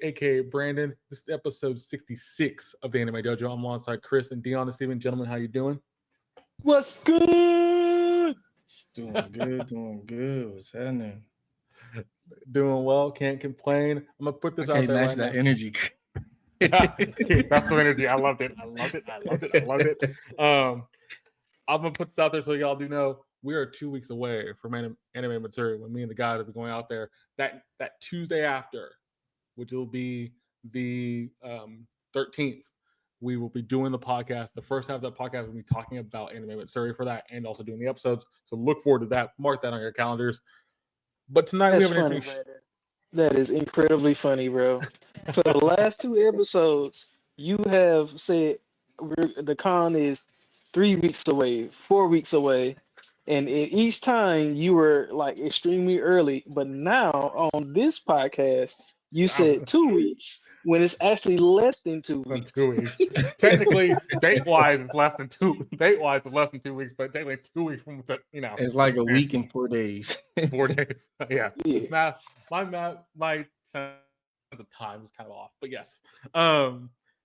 aka Brandon. This is episode 66 of the Anime Dojo. I'm alongside Chris and Deon this evening. Gentlemen, how you doing? What's good? Doing good. What's happening? Doing well, can't complain. I'm gonna put this Okay, out there match right that now. energy. That's some energy. I loved it. I'm gonna put this out there so y'all do know we are 2 weeks away from Anime Matsuri when me and the guys will be going out there that Tuesday after, which will be the 13th. We will be doing the podcast. The first half of that podcast will be talking about Anime Matsuri for that and also doing the episodes. So look forward to that. Mark that on your calendars. But tonight That's we have an funny, interesting. Brandon. That is incredibly funny, bro. For the last two episodes, you have said the con is 3 weeks away, 4 weeks away, and each time you were like extremely early. But now on this podcast, you said 2 weeks when it's actually less than 2 weeks. 2 weeks. Technically, date-wise, it's less than 2. Date-wise, it's less than 2 weeks, but technically 2 weeks from the, It's like a week and 4 days. 4 days. Yeah. Yeah. My sense of time is kind of off, but yes. We have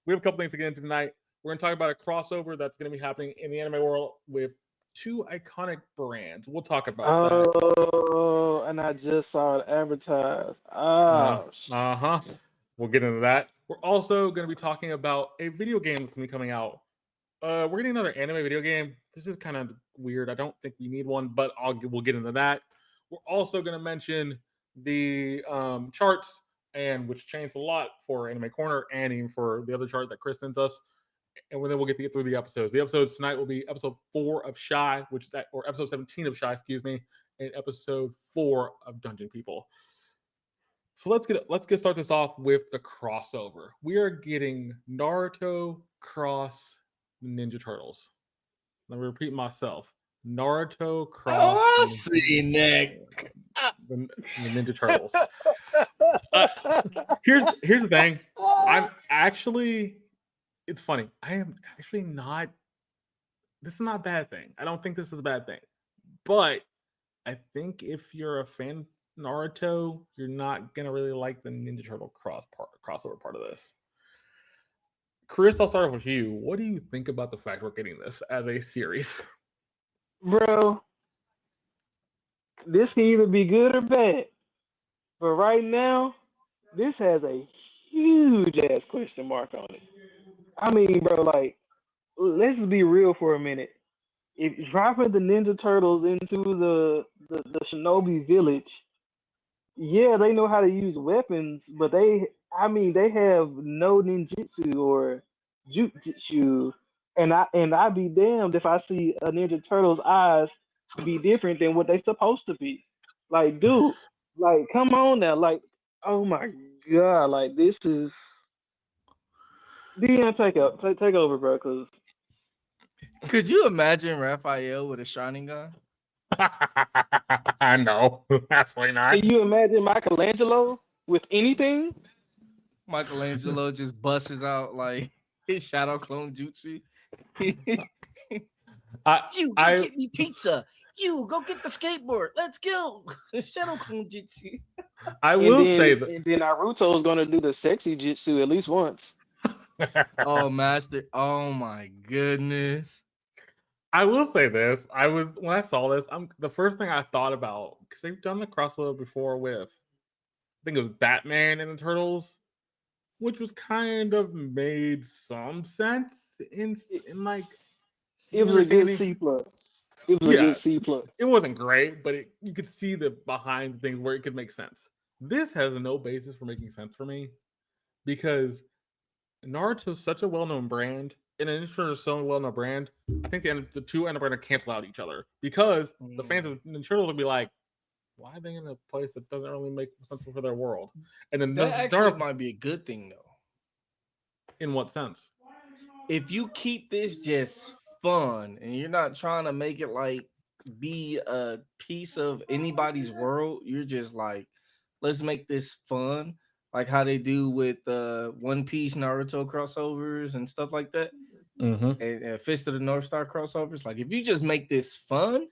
a couple things to get into tonight. We're going to talk about a crossover that's going to be happening in the anime world with two iconic brands. We'll talk about that. Oh, and I just saw it advertised. Oh, We'll get into that. We're also going to be talking about a video game that's going to be coming out. We're getting another anime video game. This is kind of weird. I don't think we need one, but we'll get into that. We're also going to mention the charts, and which changed a lot for Anime Corner and even for the other chart that Chris sent us. And then we'll get through the episodes. The episodes tonight will be episode 4 of Shy, or episode 17 of Shy, excuse me, and episode 4 of Dungeon People. So let's start this off with the crossover. We are getting Naruto cross Ninja Turtles. Let me repeat myself. Naruto cross. Oh, I see, Nick. The Ninja Turtles. Here's the thing. I'm actually. It's funny. I am actually not. This is not a bad thing. I don't think this is a bad thing. But I think if you're a fan of Naruto, you're not gonna really like the Ninja Turtle crossover part of this. Chris, I'll start off with you. What do you think about the fact we're getting this as a series? bro, this can either be good or bad. But right now, this has a huge ass question mark on it. I mean, bro, like, let's be real for a minute. If dropping the Ninja Turtles into the Shinobi village, yeah, they know how to use weapons, but they have no ninjutsu or jutsu, and I'd be damned if I see a Ninja Turtle's eyes be different than what they supposed to be. Like, dude, like, come on now, like, oh my god, like this is Deon, take over, bro, because Could you imagine Raphael with a shining gun? No, absolutely not. can you imagine Michelangelo with anything? Michelangelo just busts out like his shadow clone jutsu. You go get me pizza. You go get the skateboard. Let's go. Shadow clone jutsu. I will say that. And then Naruto's gonna do the sexy jutsu at least once. Oh, master! Oh my goodness! I will say this. When I saw this, the first thing I thought about, because they've done the crossover before with, I think it was Batman and the Turtles, which was kind of made some sense in like. It was a good C plus. It was a good C plus. It wasn't great, but you could see the behind things where it could make sense. This has no basis for making sense for me because Naruto is such a well-known brand, and Ninja Turtles is so a well-known brand. I think the two end up going to cancel out each other because the fans of Ninja Turtles will be like, "Why are they in a place that doesn't really make sense for their world?" And then that actually might be a good thing, though. In what sense? If you keep this just fun and you're not trying to make it like be a piece of anybody's world, you're just like, let's make this fun. Like how they do with One Piece Naruto crossovers and stuff like that. And Fist of the North Star crossovers. Like if you just make this fun,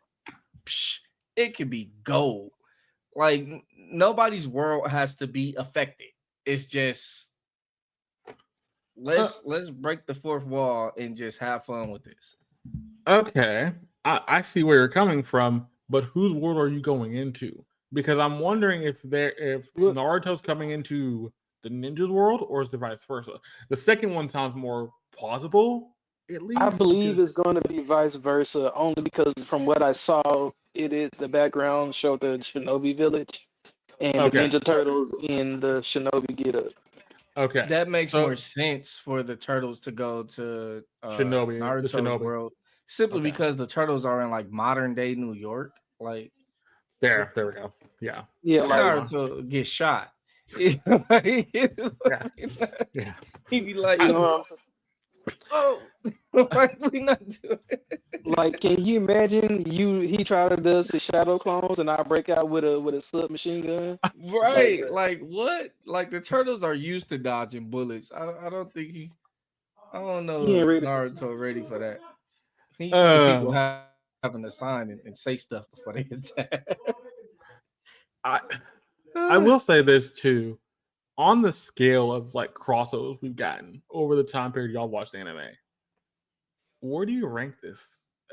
it could be gold. Like nobody's world has to be affected. it's just let's break the fourth wall and just have fun with this. Okay, I see where you're coming from, but whose world are you going into? Because I'm wondering if Look, Naruto's coming into the ninja's world, or is it vice versa? The second one sounds more plausible, at I least. believe Because, it's going to be vice versa, only because from what I saw, it is the background showed the Shinobi village and the okay, Ninja Turtles in the Shinobi getup. okay, That makes more so sense for the turtles to go to Shinobi, the Naruto's Shinobi. world, simply Okay, because the turtles are in like modern day New York. Like there we go. Yeah, Yeah, carry like on. Naruto gets shot. Yeah, yeah. He'd be like, you I, know, "Oh, why we not doing it?" like can you imagine he try to does his shadow clones and I break out with a submachine gun? Like Right? Like what? Like the turtles are used to dodging bullets. I don't think I don't he know ain't if ready. Naruto ready for that. He used to people um, having to sign and say stuff before they attack. I I will say this too. On the scale of like crossovers we've gotten over the time period y'all watched anime, where do you rank this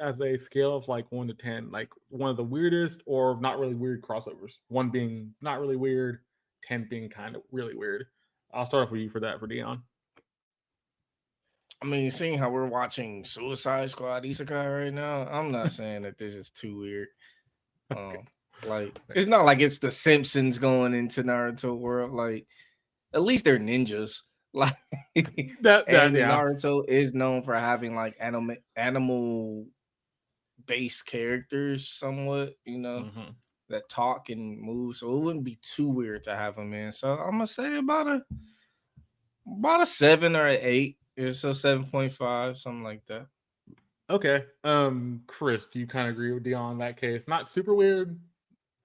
as a scale of like 1 to 10? Like one of the weirdest or not really weird crossovers. One being not really weird, 10 being kind of really weird. I'll start off with you for that for Deon. I mean, seeing how we're watching Suicide Squad Isekai right now, I'm not saying that this is too weird. Okay. Like it's not like it's the Simpsons going into Naruto world. Like at least they're ninjas. Like That and yeah. Naruto is known for having like animal based characters somewhat, Mm-hmm. that talk and move. So it wouldn't be too weird to have him in. So I'm gonna say about a 7 or 8. So 7.5, something like that. Okay. Chris, do you kind of agree with Dion in that case? Not super weird,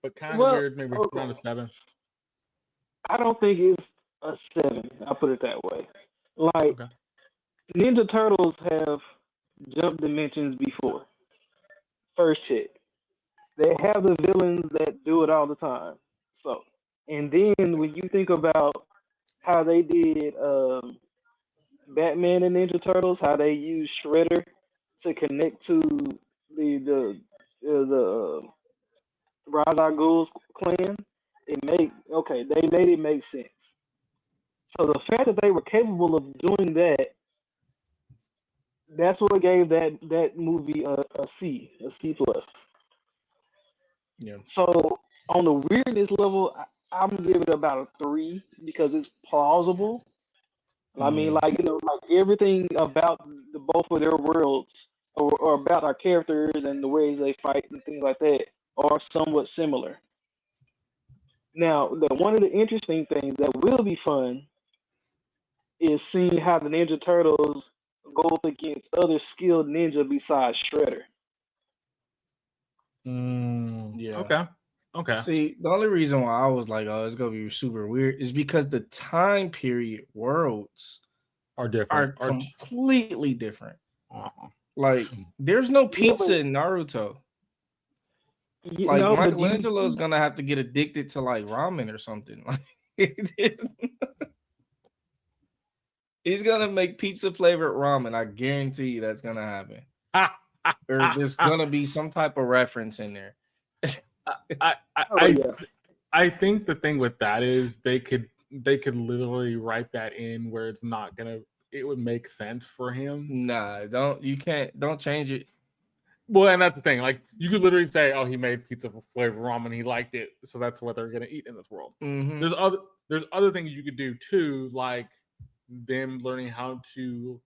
but kind of Well, weird, maybe around a okay. 7. I don't think it's a 7. I'll put it that way. Like Okay. Ninja Turtles have jump dimensions before. First check. They have the villains that do it all the time. So, and then when you think about how they did Batman and Ninja Turtles, how they used Shredder to connect to the Ra's al Ghul's clan, they made it make sense. So the fact that they were capable of doing that, that's what gave that movie a C plus. Yeah. So on the weirdness level, I'm gonna give it about a 3 because it's plausible. I mean, Mm, like like everything about the both of their worlds, or about our characters and the ways they fight and things like that, are somewhat similar. Now, one of the interesting things that will be fun is seeing how the Ninja Turtles go up against other skilled ninja besides Shredder. yeah. Okay. Okay. See, the only reason why I was like, "Oh, it's gonna be super weird," is because the time period worlds Are different. are completely different. Uh-huh. Like, there's no Yeah, pizza in Naruto. you Like, know, but you Michelangelo's gonna have to get addicted to like ramen or something. Like, he's gonna make pizza flavored ramen. I guarantee you that's gonna happen. Or there's gonna be some type of reference in there. I, I, oh I yeah, I think the thing with that is they could literally write that in where it's not gonna it would make sense for him. Nah, don't change it. Well, and that's the thing. Like you could literally say, "Oh, he made pizza flavor ramen. He liked it, so that's what they're gonna eat in this world." Mm-hmm. There's other things you could do too, like them learning how to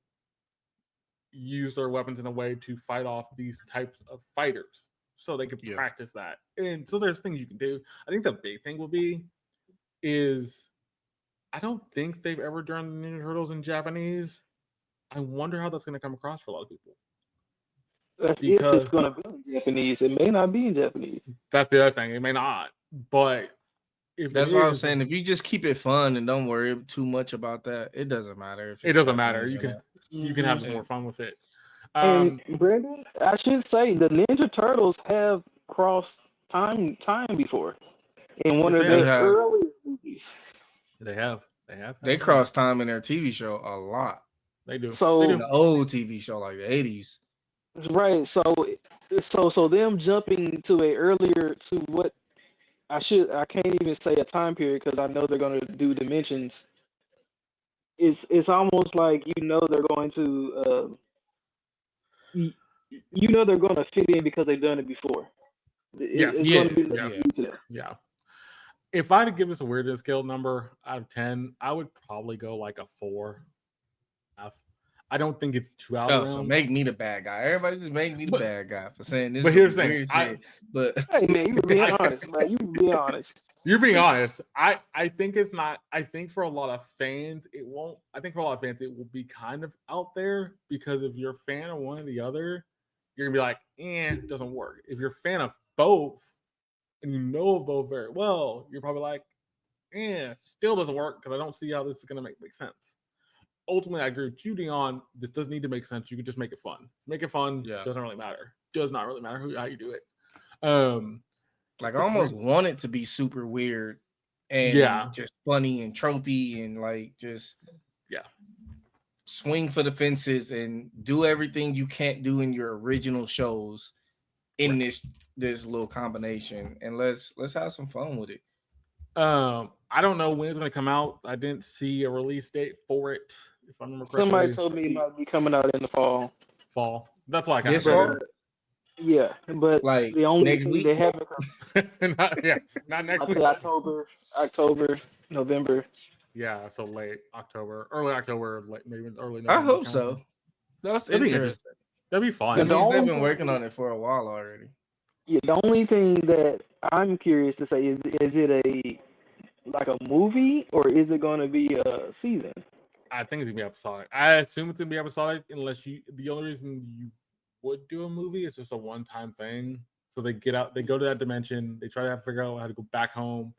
use their weapons in a way to fight off these types of fighters, so they could Yeah. practice that. And so there's things you can do. I think the big thing will be is I don't think they've ever done Ninja Turtles in Japanese. I wonder how that's going to come across for a lot of people that's if it's because gonna be in Japanese. It may not be in Japanese. that's the other thing. It may not, but if it That's what I was is, saying. If you just keep it fun and don't worry too much about that, it doesn't matter if it it's doesn't matter. Japanese You or can not. you can have Hmm. some more fun with it. And Um, Brandon, I should say the Ninja Turtles have crossed time before in one yes, of they They have. their have earlier movies. They have. They cross time in their TV show a lot. They do. So They In do. the old TV show, like the 80s. right, so them jumping to a earlier to what I can't even say a time period because I know they're gonna do dimensions. It's almost like they're going to they're gonna fit in because they've done it before. Yes. It's Yeah, gonna be Yeah. nothing new to them. Yeah. If I had to give this a weirdness scale number out of 10, I would probably go like a 4. I don't think it's too out of Oh, the so realm. make me the bad guy. Everybody just make me the But- bad guy for saying this. but But here's here's the thing, weird shit. But Hey man, you being honest, man. You being honest. You're being honest. I think it's not. I think for a lot of fans, it won't. I think for a lot of fans, it will be kind of out there because if you're a fan of one or the other, you're gonna be like, it doesn't work. If you're a fan of both and you know both very well, you're probably like, still doesn't work because I don't see how this is gonna make sense. Ultimately, I agree with you, Deon. This doesn't need to make sense. You can just make it fun. Make it fun. Yeah. Doesn't really matter. Does not really matter how you do it. like I It's almost weird. want it to be super weird and Yeah. just funny and tropey and like just swing for the fences and do everything you can't do in your original shows in this little combination, and let's have some fun with it. I don't know when it's gonna come out. I didn't see a release date for it. If I remember correctly, Somebody told me it might be coming out in the fall. fall. That's why I kind of This fall? figured. Yeah, but Like the only next thing week? they haven't not next I week. think October, November. Yeah, so late October, early October, maybe early November. I hope kinda so. thing. That's That'd be interesting. That'd be fun. That The means they've only been thing- working on it for a while already. Yeah, the only thing that I'm curious to say is it like a movie or is it going to be a season? I think it's gonna be episodic. I assume it's gonna be episodic unless the only reason you would do a movie is just a one-time thing. So they get out, they go to that dimension, they try to figure out how to go back home.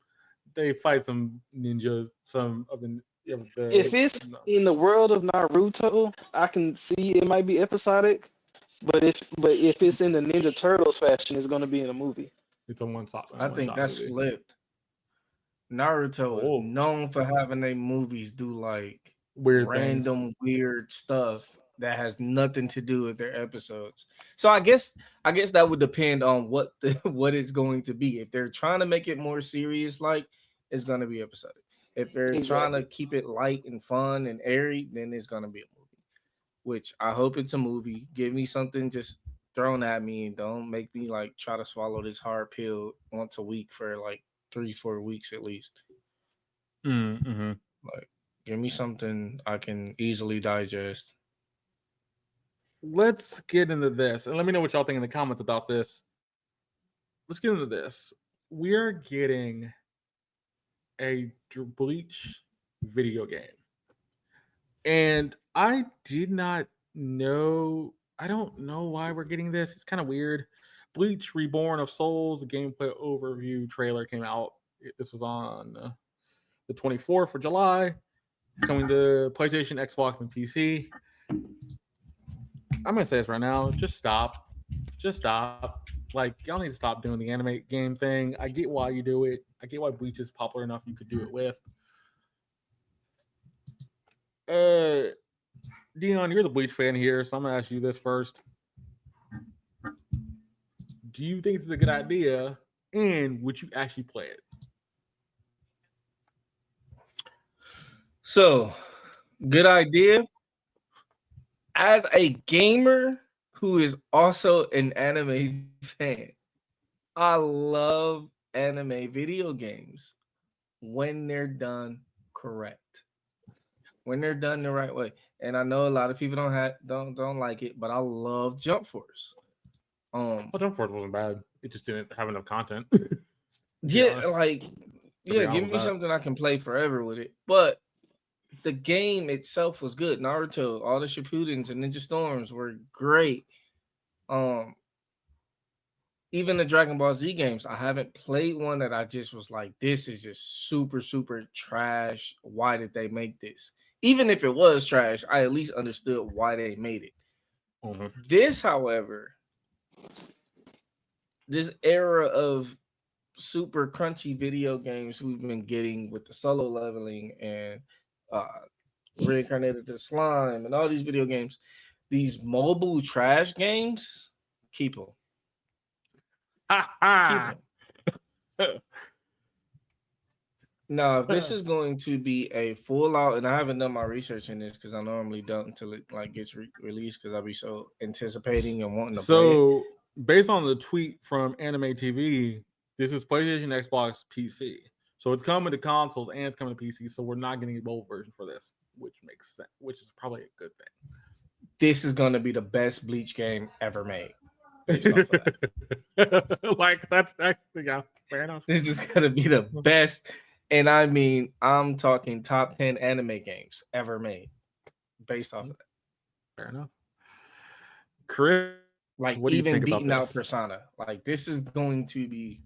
They fight some ninjas, some of the If it's in the world of Naruto, I can see it might be episodic, but if it's in the Ninja Turtles fashion, it's going to be in a movie. it's a one-shot. I think that's flipped. Naruto is known for having their movies do like weird random weird stuff that has nothing to do with their episodes. So I guess that would depend on what what it's going to be. If they're trying to make it more serious, like it's going to be episodic. If they're trying to keep it light and fun and airy, then it's going to be a movie. Which I hope it's a movie. Give me something just thrown at me and don't make me like try to swallow this hard pill once a week for like 3-4 weeks at least. Mm-hmm. Like, give me something I can easily digest. Let's get into this, and let me know what y'all think in the comments about this. Let's get into this. We are getting a Bleach video game, and I did not know. I don't know why we're getting this. It's kind of weird. Bleach Reborn of Souls gameplay overview trailer came out. This was on the 24th of July, coming to PlayStation, Xbox, and PC. I'm gonna say this right now. Just stop. Like, y'all need to stop doing the anime game thing. I get why you do it. I get why Bleach is popular enough you could do it with. Deon, you're the Bleach fan here, so I'm gonna ask you this first. Do you think it's a good idea, and would you actually play it? So, good idea. As a gamer who is also an anime fan, I love anime video games when they're done correct, when they're done the right way. And I know a lot of people don't like it, but I love Jump Force. Jump Force wasn't bad. It just didn't have enough content. Yeah, give me that. something I can play forever with it. But the game itself was good. Naruto, all the Shippudens and Ninja Storms were great. Even the Dragon Ball Z games, I haven't played one that I just was like, this is just super, super trash. Why did they make this? Even if it was trash, I at least understood why they made it. Mm-hmm. This, however, this era of super crunchy video games we've been getting with the solo leveling and Reincarnated the Slime, and all these video games. These mobile trash games, keep them. Keep them. Now, if this is going to be a full out, and I haven't done my research in this because I normally don't until it like gets released because I'll be so anticipating and wanting to play it. So, based on the tweet from Anime TV, this is PlayStation, Xbox, PC. So it's coming to consoles and it's coming to PC. So we're not getting a mobile version for this, which makes sense. Which is probably a good thing. This is going to be the best Bleach game ever made. Based off of that. Like that's actually yeah, fair enough. This is going to be the best. And I mean, I'm talking top 10 anime games ever made based off of that. Fair enough. Chris, like what do you even think about beating out this? Persona. Like this is going to be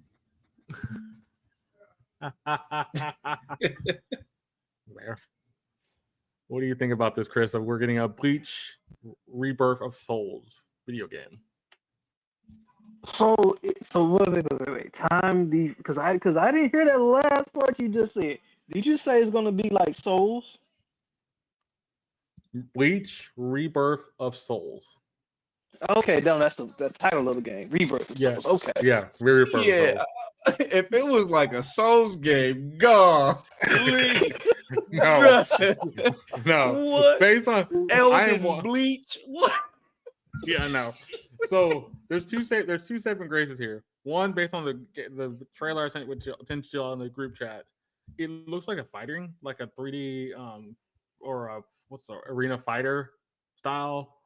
What do you think about this, Chris? We're getting a Bleach Rebirth of Souls video game. So wait. Time the because I didn't hear that last part you just said. Did you say it's gonna be like Souls? Bleach Rebirth of Souls. Okay, no, that's the title of the game. Rebirth of Souls. Okay. Yeah, Rebirth of Souls. If it was like a Souls game, gone. No. What? Based on Elden Bleach. What? Yeah, no. So there's two saving graces here. One based on the trailer I sent with y'all in the group chat. It looks like a fighting, like a 3D or a arena fighter style.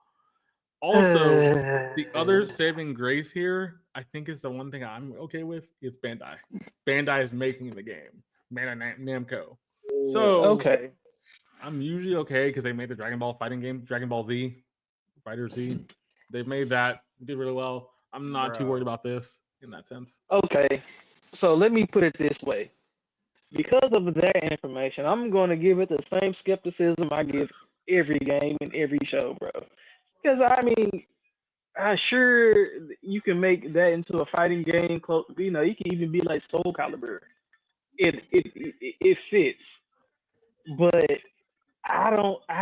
Also, the other saving grace here, I think, is the one thing I'm okay with is Bandai. Bandai is making the game. Bandai Namco. So okay, I'm usually okay because they made the Dragon Ball fighting game, Dragon Ball Z, Fighter Z. They made that, did really well. I'm not too worried about this in that sense. Okay, so let me put it this way. Because of that information, I'm going to give it the same skepticism I give every game and every show, bro. Because I mean, I'm sure you can make that into a fighting game. You know, you can even be like Soul Calibur. It fits, but I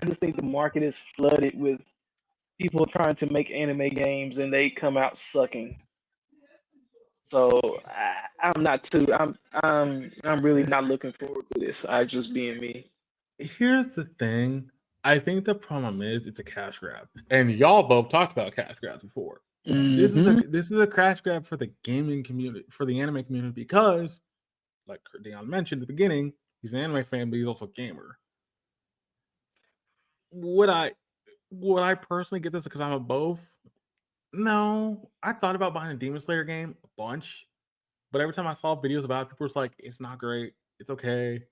just think the market is flooded with people trying to make anime games and they come out sucking. So I'm really not looking forward to this. I just being me. Here's the thing. I think the problem is it's a cash grab, and y'all both talked about cash grabs before. Mm-hmm. This is a cash grab for the gaming community, for the anime community, because, like Deon mentioned at the beginning, he's an anime fan, but he's also a gamer. Would I personally get this because I'm a both? No, I thought about buying a Demon Slayer game a bunch, but every time I saw videos about it, people were like, "It's not great. It's okay.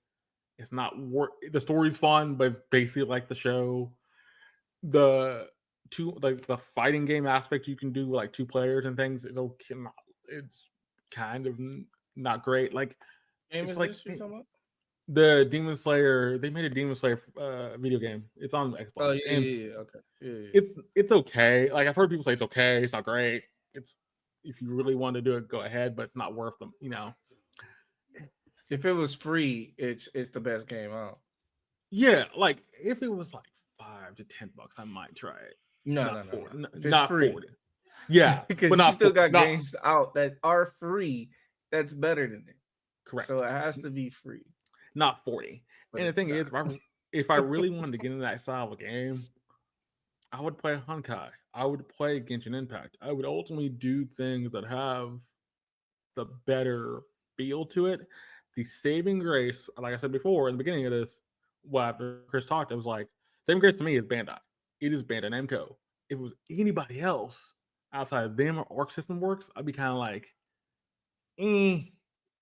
It's not work. The story's fun, but it's basically like the show. The fighting game aspect you can do like 2 players and things is okay. It's kind of not great. Like Game it's is like this you're talking about? the Demon Slayer. They made a Demon Slayer video game. It's on Xbox. Oh yeah, okay. Yeah. It's okay. Like I've heard people say it's okay. It's not great. It's if you really want to do it, go ahead, but it's not worth them. You know. If it was free, it's the best game out. Yeah, like if it was like $5 to $10, I might try it. No. Not free. 40. Yeah, because but you not still got games out that are free. That's better than it. Correct. So it has to be free. Not 40. But and the thing is, if I really wanted to get into that style of game, I would play Honkai. I would play Genshin Impact. I would ultimately do things that have the better feel to it. The saving grace, like I said before in the beginning of this, after Chris talked, I was like, saving grace to me is Bandai. It is Bandai Namco. If it was anybody else outside of them or Arc System Works, I'd be kind of like,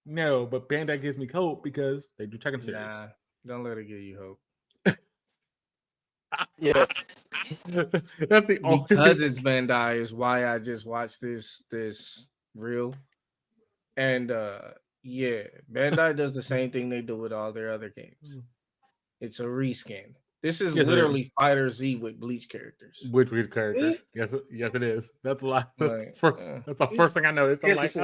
no. But Bandai gives me hope because they do Tekken series. Nah, don't let it give you hope. Yeah, that's the only because it's Bandai is why I just watched this reel, and yeah, Bandai does the same thing they do with all their other games. It's a reskin. This is literally Fighter Z with Bleach characters. With Bleach characters. Yes, it is. That's a lot. That's the first thing I noticed. I'm like,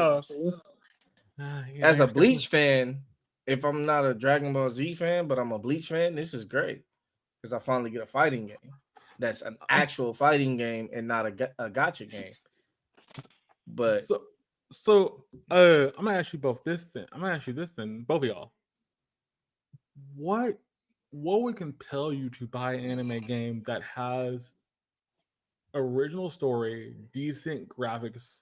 as a Bleach fan, if I'm not a Dragon Ball Z fan, but I'm a Bleach fan, this is great because I finally get a fighting game that's an actual fighting game and not a gotcha game. But I'm gonna ask you both this then. I'm gonna ask you this then, both of y'all. What would compel you to buy an anime game that has original story, decent graphics,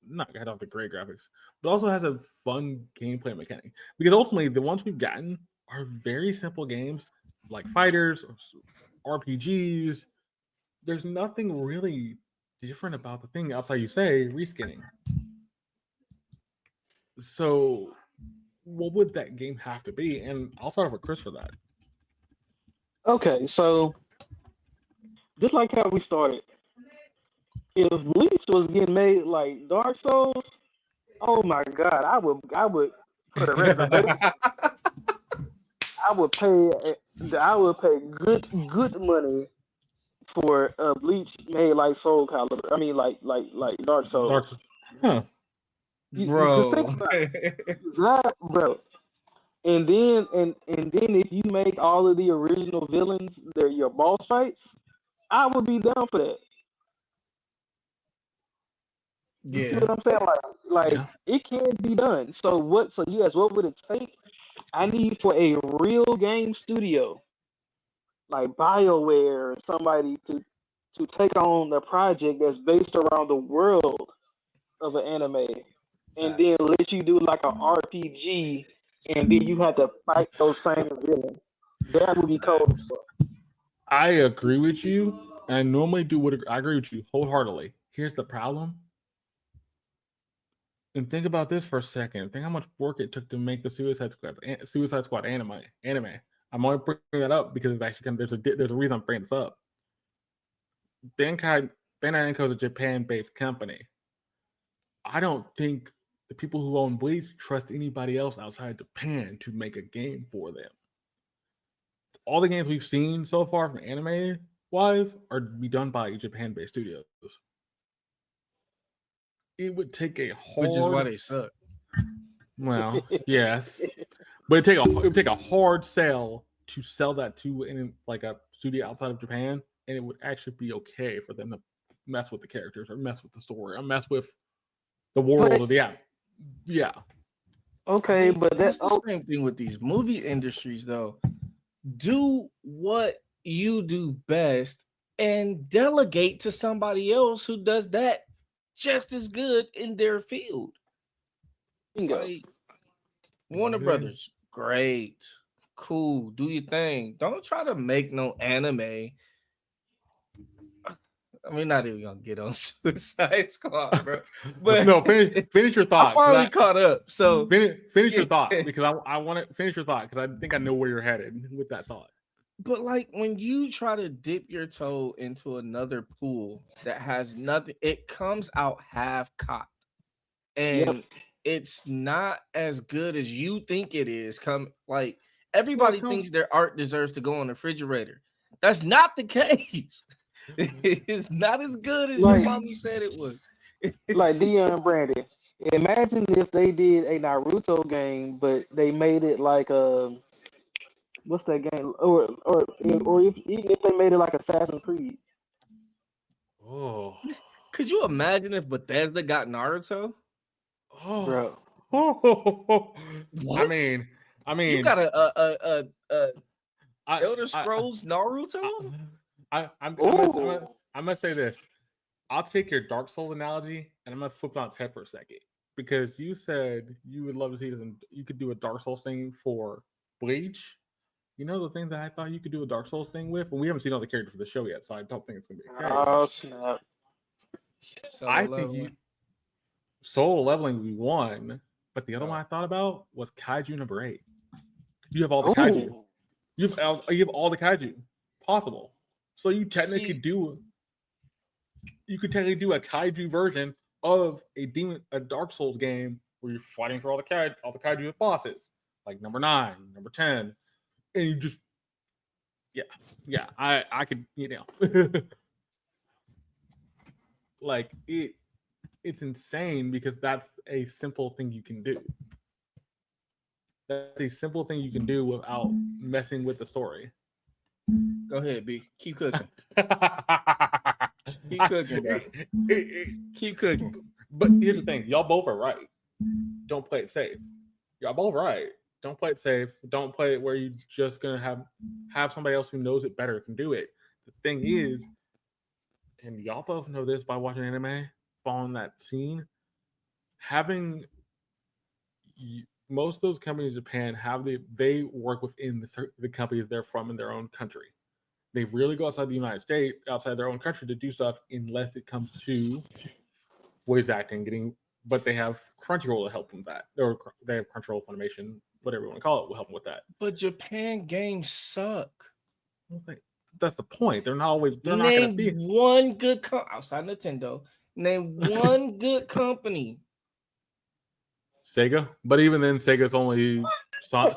not gonna have the great graphics, but also has a fun gameplay mechanic? Because ultimately, the ones we've gotten are very simple games like fighters, or RPGs. There's nothing really different about the thing outside, you say, reskinning. So, what would that game have to be? And I'll start off with Chris for that. Okay, so just like how we started, if Bleach was getting made like Dark Souls, oh my God, I would for the reservation, I would pay good money for Bleach made like Soul Calibur. I mean, like Dark Dark. Souls. Huh. Just think bro, about that, bro. And then if you make all of the original villains, they're your boss fights, I would be down for that. You see yeah, what I'm saying? Like Yeah. it can be done. So what? So you guys, what would it take? I need for a real game studio like BioWare or somebody to take on a project that's based around the world of an anime, and then facts. let you do like an RPG, and then you have to fight those same villains. That would be cold as Facts. fuck. I agree with you. I normally do what I agree with you wholeheartedly. Here's the problem. And think about this for a second. Think how much work it took to make the Suicide Squad anime. I'm only bringing that up because it's actually kind of, there's a reason I'm bringing this up. Bandai Namco is a Japan-based company. I don't think the people who own Bleach trust anybody else outside Japan to make a game for them. All the games we've seen so far from anime wise are be done by Japan-based studios. It would take a Which is why hard, they suck. well, yes, but it would take a hard sell to sell that to like a studio outside of Japan, and it would actually be okay for them to mess with the characters or mess with the story or mess with the world But of the app. Yeah, I okay, mean, but it's that the same thing with these movie industries, though. Do what you do best and delegate to somebody else who does that just as good in their field. bingo. Like Warner Brothers, great, cool, do your thing. Don't try to make no anime. I mean, not even gonna get on Suicide Squad, bro. But no, finish your I thought. finally caught up. So Finish your thought because I want to finish your thought because I think I know where you're headed with that thought. But like when you try to dip your toe into another pool that has nothing, it comes out half cocked, Yep. and it's not as good as you think it is. Come like Well, everybody thinks their art deserves to go on the refrigerator. That's not the case. It's not as good as your Like mommy said it was. like It's Deon Brandy. Imagine if they did a Naruto game, but they made it like what's that game? Or if even if they made it like Assassin's Creed, oh, could you imagine if Bethesda got Naruto? oh, bro. I What? mean, You got a I, Elder I, Scrolls Naruto? Ooh. I'm gonna say this. I'll take your Dark Souls analogy and I'm gonna flip it on its head for a second because you said you would love to see this and you could do a Dark Souls thing for Bleach. You know the thing that I thought you could do a Dark Souls thing with, and we haven't seen all the characters for the show yet, so I don't think it's gonna be the case. Oh snap. Solo I think leveling. Soul Leveling would be one, but the other one Oh. I thought about was Kaiju number 8. You have all the kaiju. Ooh. You have all the kaiju possible. So you technically See, could technically do a kaiju version of a Dark Souls game where you're fighting through all the kaiju with bosses, like number 9, number 10, and you just I could like it's insane because that's a simple thing you can do. That's a simple thing you can do without messing with the story. Go ahead, B. Keep cooking. Keep cooking, bro. Keep cooking. But here's the thing: y'all both are right. Don't play it safe. Y'all both right. Don't play it safe. Don't play it where you're just gonna have somebody else who knows it better can do it. The thing is, and y'all both know this by watching anime, following that scene, having most of those companies in Japan they work within the companies they're from in their own country. They really go outside the United States, outside their own country to do stuff unless it comes to voice acting, but they have Crunchyroll to help them with that. Or they have Crunchyroll, Funimation, whatever you want to call it, will help them with that. But Japan games suck. That's the point. They're not always. They're not Name going to be one good outside Nintendo. Name one good company. Sega, but even then, Sega's only Sonic.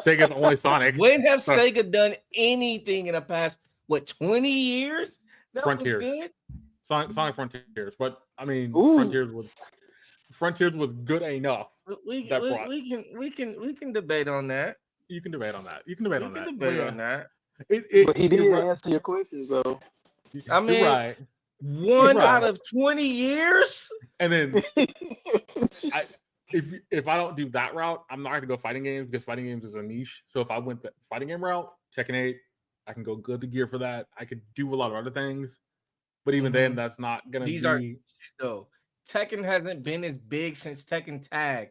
Sega's only Sonic. When have Sega done anything in the past 20 years? That Frontiers. was good. Sonic Frontiers, but I mean, Ooh. Frontiers was good enough. We can debate on that. You can debate on that. You can debate on that. But he did answer your questions though. I mean, you're right. One out of 20 years. And then, if I don't do that route, I'm not going to go fighting games because fighting games is a niche. So if I went the fighting game route, Tekken 8, I can go good to gear for that. I could do a lot of other things, but even then, that's not going to be. These are so Tekken hasn't been as big since Tekken Tag.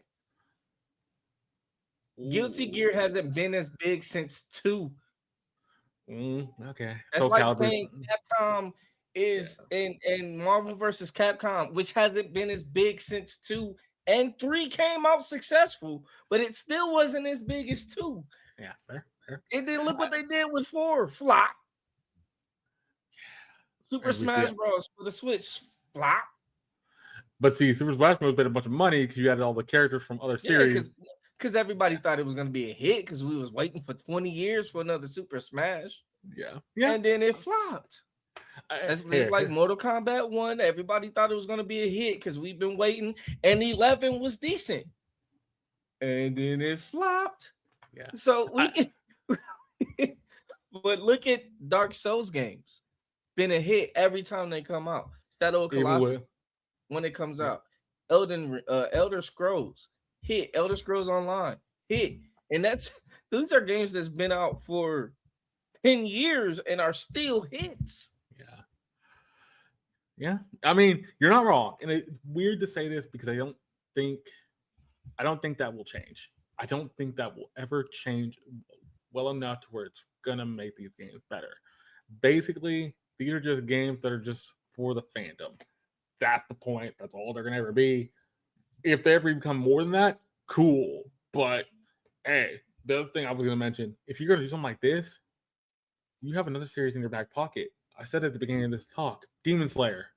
Guilty Gear hasn't been as big since 2. Okay, that's so like saying Capcom is in Marvel versus Capcom, which hasn't been as big since 2, and 3 came out successful, but it still wasn't as big as 2. Yeah, fair. And then look what they did with 4, flop. Super Smash Bros. For the Switch, flop. But see, Super Smash Bros. Made a bunch of money because you had all the characters from other series. Because everybody thought it was going to be a hit because we was waiting for 20 years for another Super Smash. Yeah. And then it flopped. It's like Mortal Kombat 1. Everybody thought it was going to be a hit because we've been waiting. And 11 was decent. And then it flopped. Yeah. So we can... But look at Dark Souls games. Been a hit every time they come out. Shadow of Colossus when it comes out. Elder Scrolls hit. Elder Scrolls Online hit. And those are games that's been out for 10 years and are still hits. Yeah. I mean, you're not wrong. And it's weird to say this because I don't think that will change. I don't think that will ever change well enough to where it's gonna make these games better. Basically, these are just games that are just for the fandom. That's the point. That's all they're gonna ever be. If they ever become more than that, cool. But hey, the other thing I was gonna mention, if you're gonna do something like this, you have another series in your back pocket. I said at the beginning of this talk, Demon Slayer.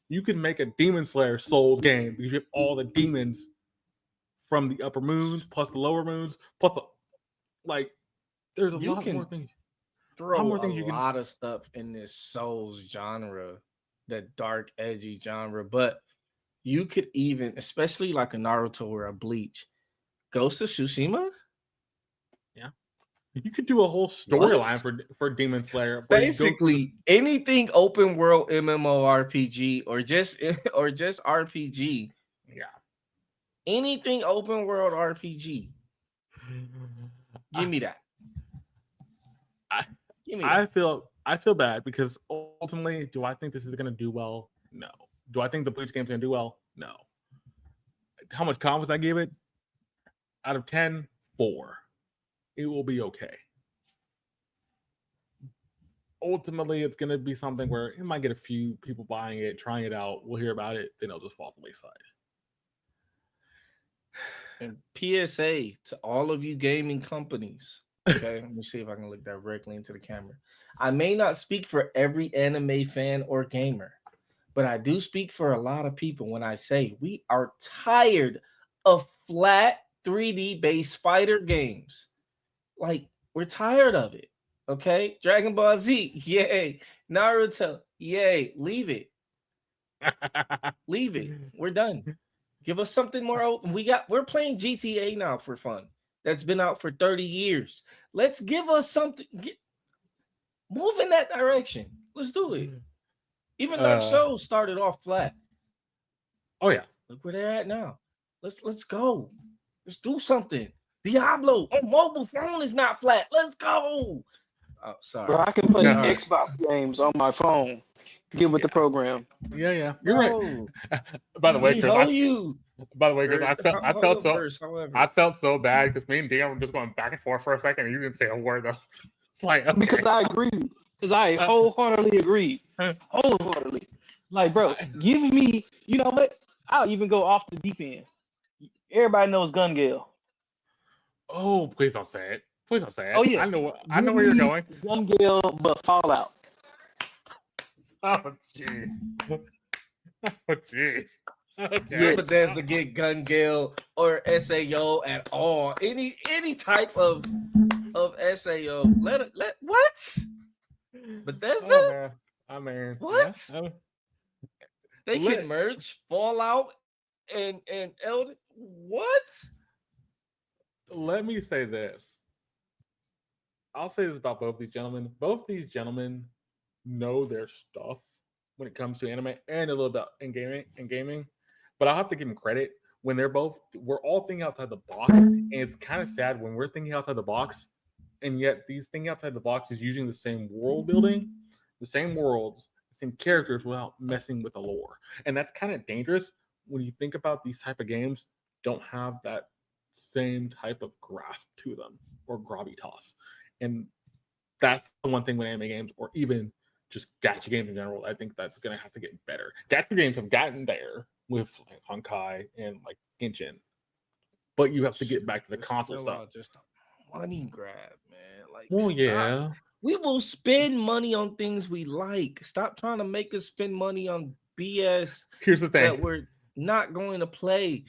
You can make a Demon Slayer Souls game because you have all the demons from the upper moons plus the lower moons plus there's a lot more things. Throw a lot of stuff in this Souls genre, that dark, edgy genre, but you could even, especially like a Naruto or a Bleach, Ghost of Tsushima. Yeah, you could do a whole storyline for Demon Slayer. Basically, anything open world MMORPG or just RPG. Yeah, anything open world RPG. Give me that. I feel bad because ultimately, do I think this is going to do well? No. Do I think the Bleach game's going to do well? No. How much confidence I give it? Out of 10, 4. It will be okay. Ultimately, it's going to be something where it might get a few people buying it, trying it out. We'll hear about it, then it'll just fall to the wayside. And PSA to all of you gaming companies. Okay, let me see if I can look directly into the camera. I may not speak for every anime fan or gamer, but I do speak for a lot of people when I say we are tired of flat 3D based fighter games. Like, we're tired of it. Okay, Dragon Ball Z, yay. Naruto, yay. Leave it. Leave it. We're done. Give us something more open. We're playing GTA now for fun. that's been out for 30 years. Let's give us something. Move in that direction. Let's do it. Even Dark Souls started off flat. Oh yeah. Look where they're at now. Let's go. Let's do something. Diablo on mobile phone is not flat. Let's go. Oh, sorry. Bro, I can play Xbox games on my phone. Get with the program. Yeah. You're right. By the way, Chris, I felt so bad because me and Deon were just going back and forth for a second, and you didn't say a word though. It's like, okay. Because I agreed. Because I wholeheartedly agreed. Wholeheartedly. Like, bro, give me, you know what? I'll even go off the deep end. Everybody knows Gun Gale. Oh, please don't say it. Please don't say it. Oh yeah, I know where you're going. Gun Gale, but Fallout. Oh jeez. Oh jeez. Okay. Yeah, but there's to get Gun Gale or SAO at all. Any type of SAO. Let what? Bethesda? I mean, what? Yeah, they can merge Fallout and Elden. What? Let me say this. I'll say this about both these gentlemen. Both these gentlemen know their stuff when it comes to anime and a little bit in gaming. But I'll have to give them credit when we're all thinking outside the box, and it's kind of sad when we're thinking outside the box, and yet these thinking outside the box is using the same world building, the same worlds, the same characters without messing with the lore. And that's kind of dangerous when you think about these type of games don't have that same type of grasp to them or gravitas. And that's the one thing with anime games or even just gacha games in general. I think that's going to have to get better. Gacha games have gotten there with like Honkai and like Genshin, but you have to get back to the console stuff. Just a money grab, man. Like, well, yeah, we will spend money on things we like. Stop trying to make us spend money on BS. Here's the thing that we're not going to play.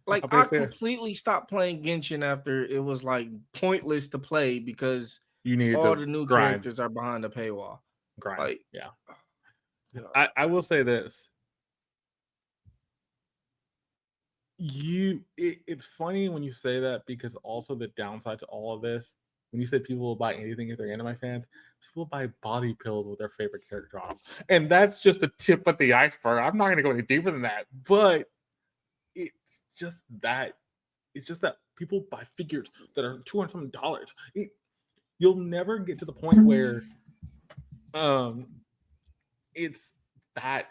Like, I completely stopped playing Genshin after it was like pointless to play because you need all the new characters are behind the paywall. Grind. Like, yeah. I will say this. It's funny when you say that because also the downside to all of this, when you say people will buy anything if they're anime fans, people buy body pills with their favorite character on them. And that's just the tip of the iceberg. I'm not going to go any deeper than that, but it's just that people buy figures that are $200. You'll never get to the point where it's that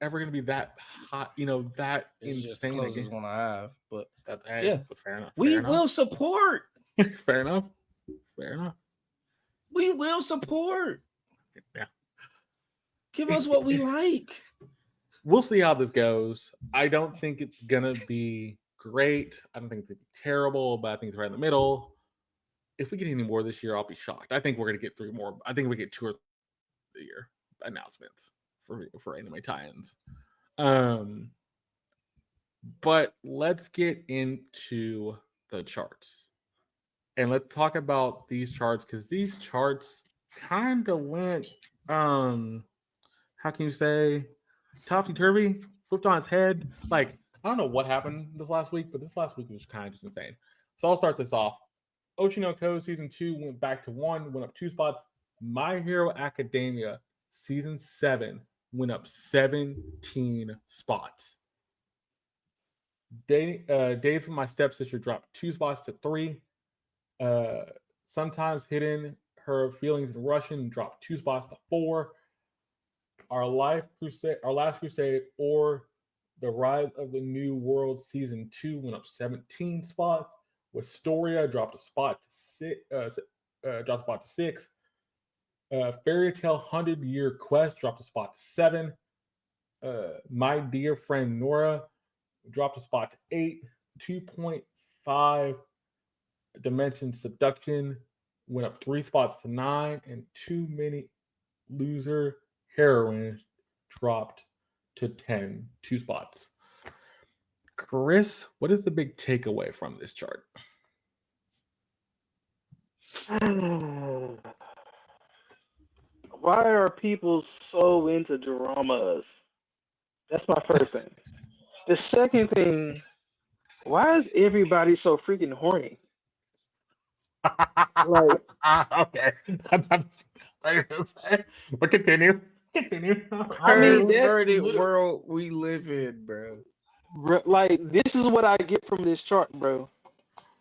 ever going to be that hot, that it's insane. Just the closest one I have, but but fair enough. We will support. Fair enough. We will support. Yeah. Give us what we like. We'll see how this goes. I don't think it's gonna be great. I don't think it's gonna be terrible, but I think it's right in the middle. If we get any more this year, I'll be shocked. I think we're gonna get 3 more. I think we get 2 or 3 a year announcements for anime tie-ins. But let's get into the charts. And let's talk about these charts because these charts kind of went how can you say topsy-turvy, flipped on its head. Like, I don't know what happened this last week, but this last week was kind of just insane. So I'll start this off. Oshi no Ko season 2 went back to 1, went up 2 spots. My Hero Academia season 7 went up 17 spots. Days with My Stepsister dropped 2 spots to 3. Sometimes Hidden Her Feelings in Russian dropped 2 spots to 4. Our Last Crusade or The Rise of the New World season 2 went up 17 spots. Wistoria dropped a spot to 6. Fairy Tail 100-Year Quest dropped a spot to 7. My Dear Friend Nora dropped a spot to 8. 2.5 Dimension Seduction went up 3 spots to 9, and Too Many Loser Heroines dropped to 10, 2 spots. Chris, what is the big takeaway from this chart? Why are people so into dramas? That's my first thing. The second thing, why is everybody so freaking horny? Like, okay. But continue. I mean, that's Perverted world we live in, bro. like this is what I get from this chart, bro.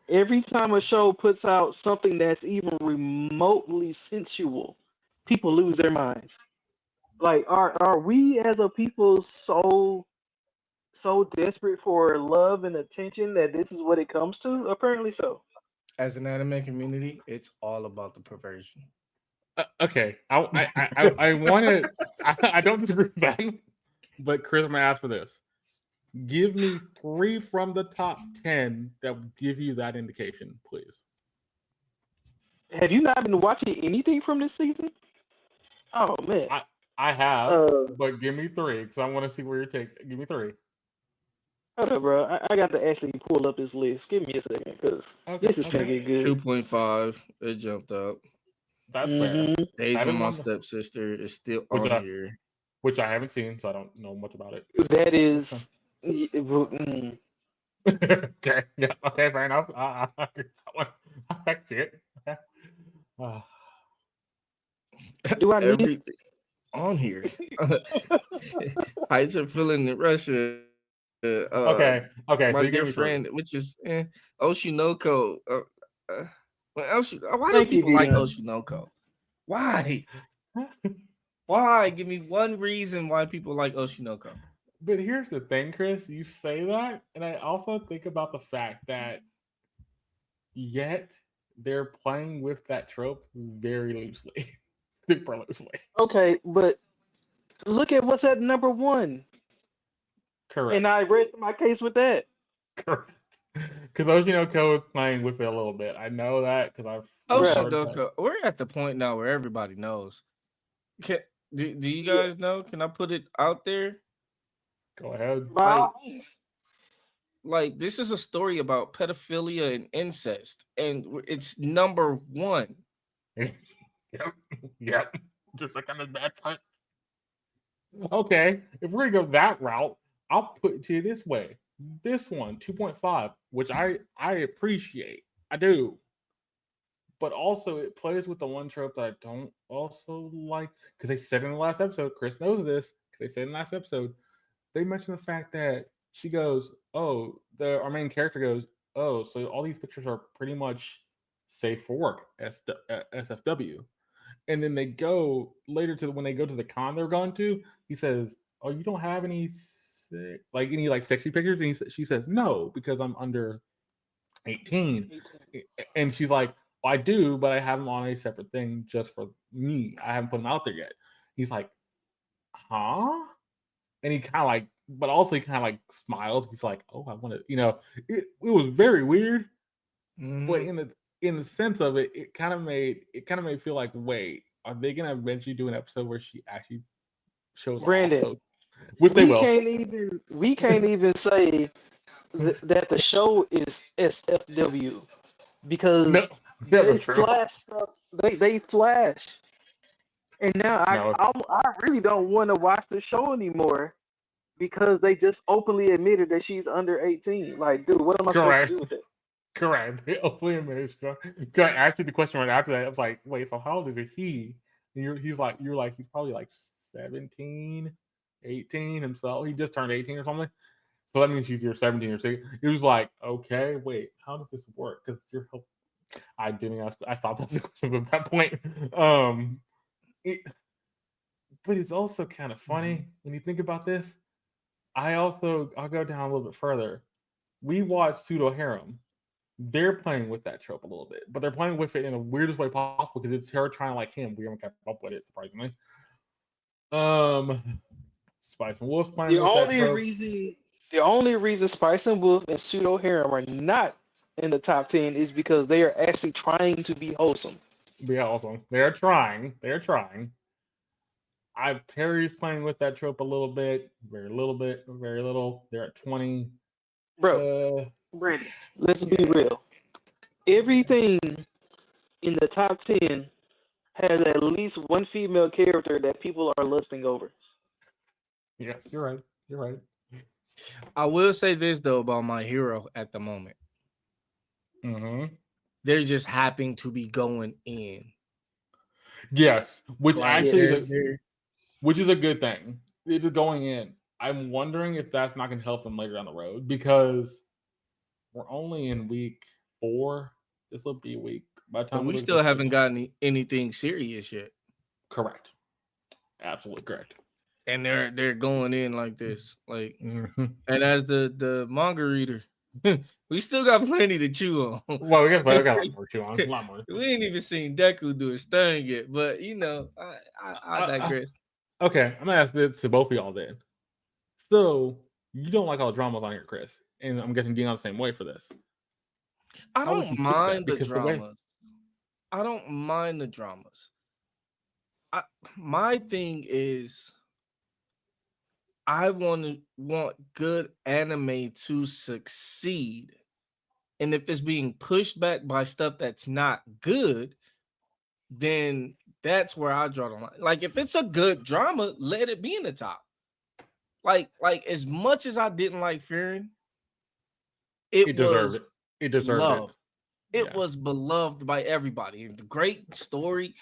Every time a show puts out something that's even remotely sensual, people lose their minds. Like, are we as a people so desperate for love and attention that this is what it comes to? Apparently so. As an anime community, it's all about the perversion. Okay. I want to. I don't disagree with that. But Chris, I'm gonna ask for this. Give me 3 from the top 10 that would give you that indication, please. Have you not been watching anything from this season? Oh man. I have, Uh, but give me 3 because I want to see where you're taking. Give me 3. hold up, bro. I got to actually pull up this list. Give me a second, because Okay, this is gonna okay, get good. 2.5, it jumped up. that's fair. Mm-hmm. Days of 7 My on the, Stepsister is still which on I here. which I haven't seen, so I don't know much about it. That Which one? is. Okay, yeah, okay, fair enough. I get that one. I can see it. Uh, Do I need? Everything on here. Heights are feeling in Russia. okay, My okay, so dear you give me friend, 3. which is Oshinoko. Why do Thank you, people like Deon. Oshinoko? Why? Why? Give me one reason why people like Oshinoko. But here's the thing, Chris. You say that, and I also think about the fact that yet they're playing with that trope very loosely, super loosely. Okay, but look at what's at number one, and Correct. I rest my case with that. Correct. Because Oshinoko is playing with it a little bit. I know that because I've Bruh, heard that. Oshinoko. We're at the point now where everybody knows. Can, do you yeah, guys know? Can I put it out there? Go ahead. by Like, all means. this is a story about pedophilia and incest, and it's number one. Yep. Yep. Just like on a bad time. Okay. If we're gonna go that route, I'll put it to you this way. This one, 2.5, which I appreciate. I do. But also it plays with the one trope that I don't also like. Because they said in the last episode, Chris knows this, because they said in the last episode, they mentioned the fact that she goes, "Oh, our main character goes, oh, so all these pictures are pretty much safe for work, SFW." And then they go later to when they go to the con they're going to. He says, "Oh, you don't have any any like sexy pictures?" And she says, "No, because I'm under 18." And she's like, well, "I do, but I have them on a separate thing just for me. I haven't put them out there yet." He's like, "Huh?" And he kind of like, but also he kind of like smiles. He's like, "Oh, I want to," it was very weird, but Mhm. in the sense of it, it kind of made me feel like, wait, are they gonna eventually do an episode where she actually shows off Brandon, those, which they will. we can't even say that the show is SFW No, because never they true. flash stuff. They flash, and now No, I really don't want to watch the show anymore because they just openly admitted that she's under 18. Like, dude, what am I supposed to do correct. with that? Correct. Hopefully, administration. Because I asked you the question right after that. I was like, "Wait, so how old is he?" And you're like, he's probably like 17, 18 himself. He just turned 18 or something. So that means you're 17 or 16. He was like, "Okay, wait, how does this work?" Because I didn't ask. I stopped asking questions at that point. Um, it, but it's also kind of funny when you think about this. I'll go down a little bit further. We watched Pseudo Harem. They're playing with that trope a little bit, but they're playing with it in the weirdest way possible because it's her trying to like him. We haven't kept up with it, surprisingly. Um, Spice and Wolf's playing The with that only trope. reason the only reason Spice and Wolf and Pseudo Harem are not in the top 10 is because they are actually trying to be wholesome. But yeah, also they're trying. They're trying. Perry's playing with that trope a little bit, very little bit, very little. They're at 20. Bro, Uh, Brandon, let's be yeah, real. Everything in the top 10 has at least one female character that people are lusting over. yes, you're right. You're right. I will say this though about my hero at the moment. Mm-hmm. they're just happy to be going in. Yes, which Like actually they're is a good thing. It is going in. I'm wondering if that's not going to help them later down the road because we're only in week 4. This will be week by the and time we we look at still this. haven't gotten anything serious yet. Correct. Absolutely correct. And they're going in like this. Like Mhm. and as the manga reader, we still got plenty to chew on. Well, we got a lot more to chew on. A lot more. We ain't even seen Deku do his thing yet, but you know, I digress. Okay, I'm gonna ask this to both of y'all then. So you don't like all the dramas on here, Chris, and I'm guessing Deon's the same way for this. I How would don't you fix that? mind the Because the way dramas. I don't mind the dramas. My thing is I want good anime to succeed. And if it's being pushed back by stuff that's not good, then that's where I draw the line. Like if it's a good drama, let it be in the top. Like as much as I didn't like Fearing, it it deserved was it. It deserved loved. It Yeah. was beloved by everybody. And great story,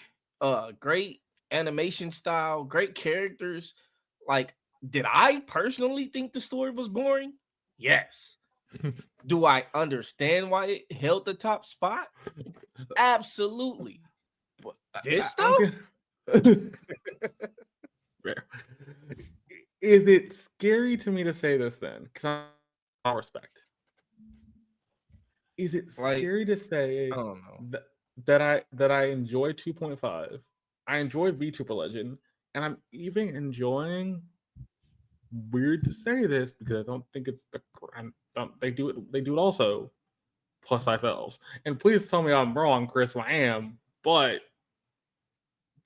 great animation style, great characters. Like, did I personally think the story was boring? Yes. Do I understand why it held the top spot? Absolutely. But this stuff? Rare. Is it scary to me to say this then? Because all respect. Is it Like, scary to say I don't know. that I enjoy 2.5? I enjoy VTuber Legend, and I'm even enjoying. Weird to say this because I don't think it's they do it also. Plus FLs, and please tell me I'm wrong, Chris. I am, but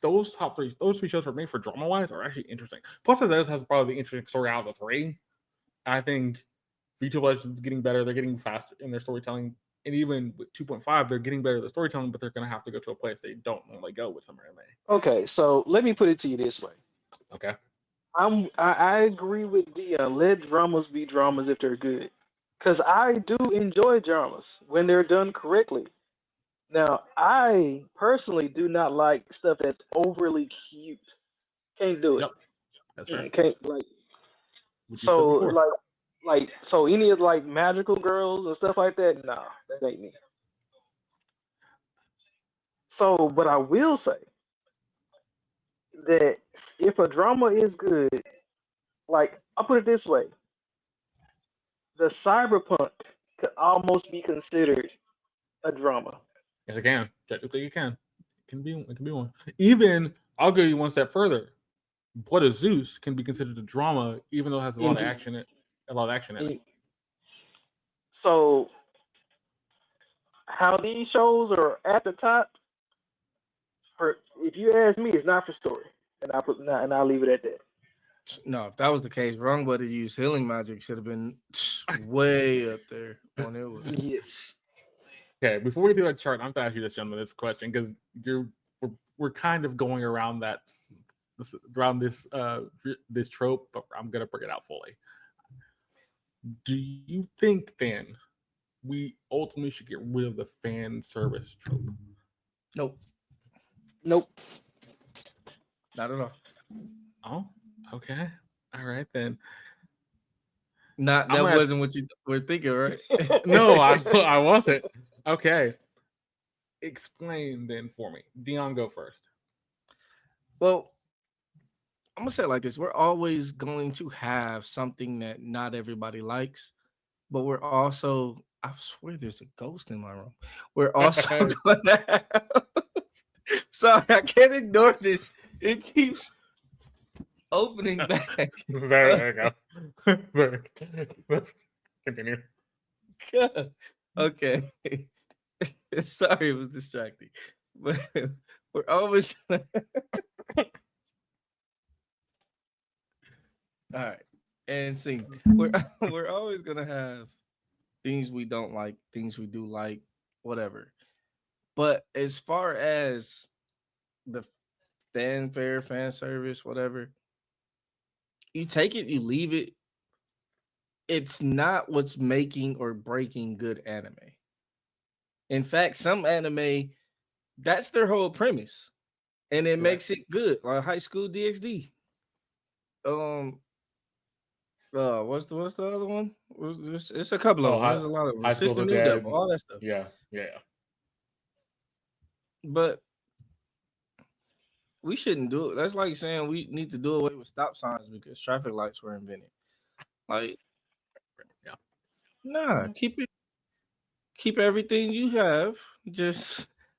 those those 3 shows for me for drama wise are actually interesting. Plus FLs has probably the interesting story out of the 3. I think VTuber Legends getting better. They're getting faster in their storytelling. And even with 2.5, they're getting better at the storytelling, but they're going to have to go to a place they don't normally go with some anime. Okay, so let me put it to you this way. Okay. I agree with Dion. Let dramas be dramas if they're good. Cause I do enjoy dramas when they're done correctly. Now, I personally do not like stuff that's overly cute. Can't do it. Yep. That's fair. Can't like Which you said so before. like so any of like magical girls and stuff like that. Nah, that ain't me. So, but I will say that if a drama is good, like I'll put it this way, the cyberpunk could almost be considered a drama. Yes, it can. Technically, it can. It can be one. Even I'll go you one step further. Blood of Zeus can be considered a drama, even though it has a lot of action in it. A lot of action in it. So, how these shows are at the top, for if you ask me, it's not for story, and I'll leave it at that. No, if that was the case, Wrong Buddy used healing magic should have been way up there when it was. Yes. Okay, before we do that chart, I'm gonna ask you this, gentleman, this question because we're kind of going around this trope, but I'm gonna bring it out fully. Do you think then we ultimately should get rid of the fan service trope? Nope, Nope. not at all. Oh, okay, all right then. Not that wasn't what you were thinking, right? No, I wasn't. Okay, explain then for me. Deon, go first. Well, I'm gonna say it like this: we're always going to have something that not everybody likes, but we're also. I swear, there's a ghost in my room. We're also going to have. Sorry, I can't ignore this. It keeps opening back. There you go. Let's continue. Okay. Sorry, it was distracting. But we're always all right. And see, we're always gonna have things we don't like, things we do like, whatever. But as far as the fanfare, fan service, whatever, you take it, you leave it. It's not what's making or breaking good anime. In fact, some anime, that's their whole premise, and it makes it good. Like High School DxD. What's the other one? It's a couple of them. There's a lot of them. High School System the New Dead. Devil, all that stuff. Yeah. But we shouldn't do it. That's like saying we need to do away with stop signs because traffic lights were invented. Like, nah, keep everything you have.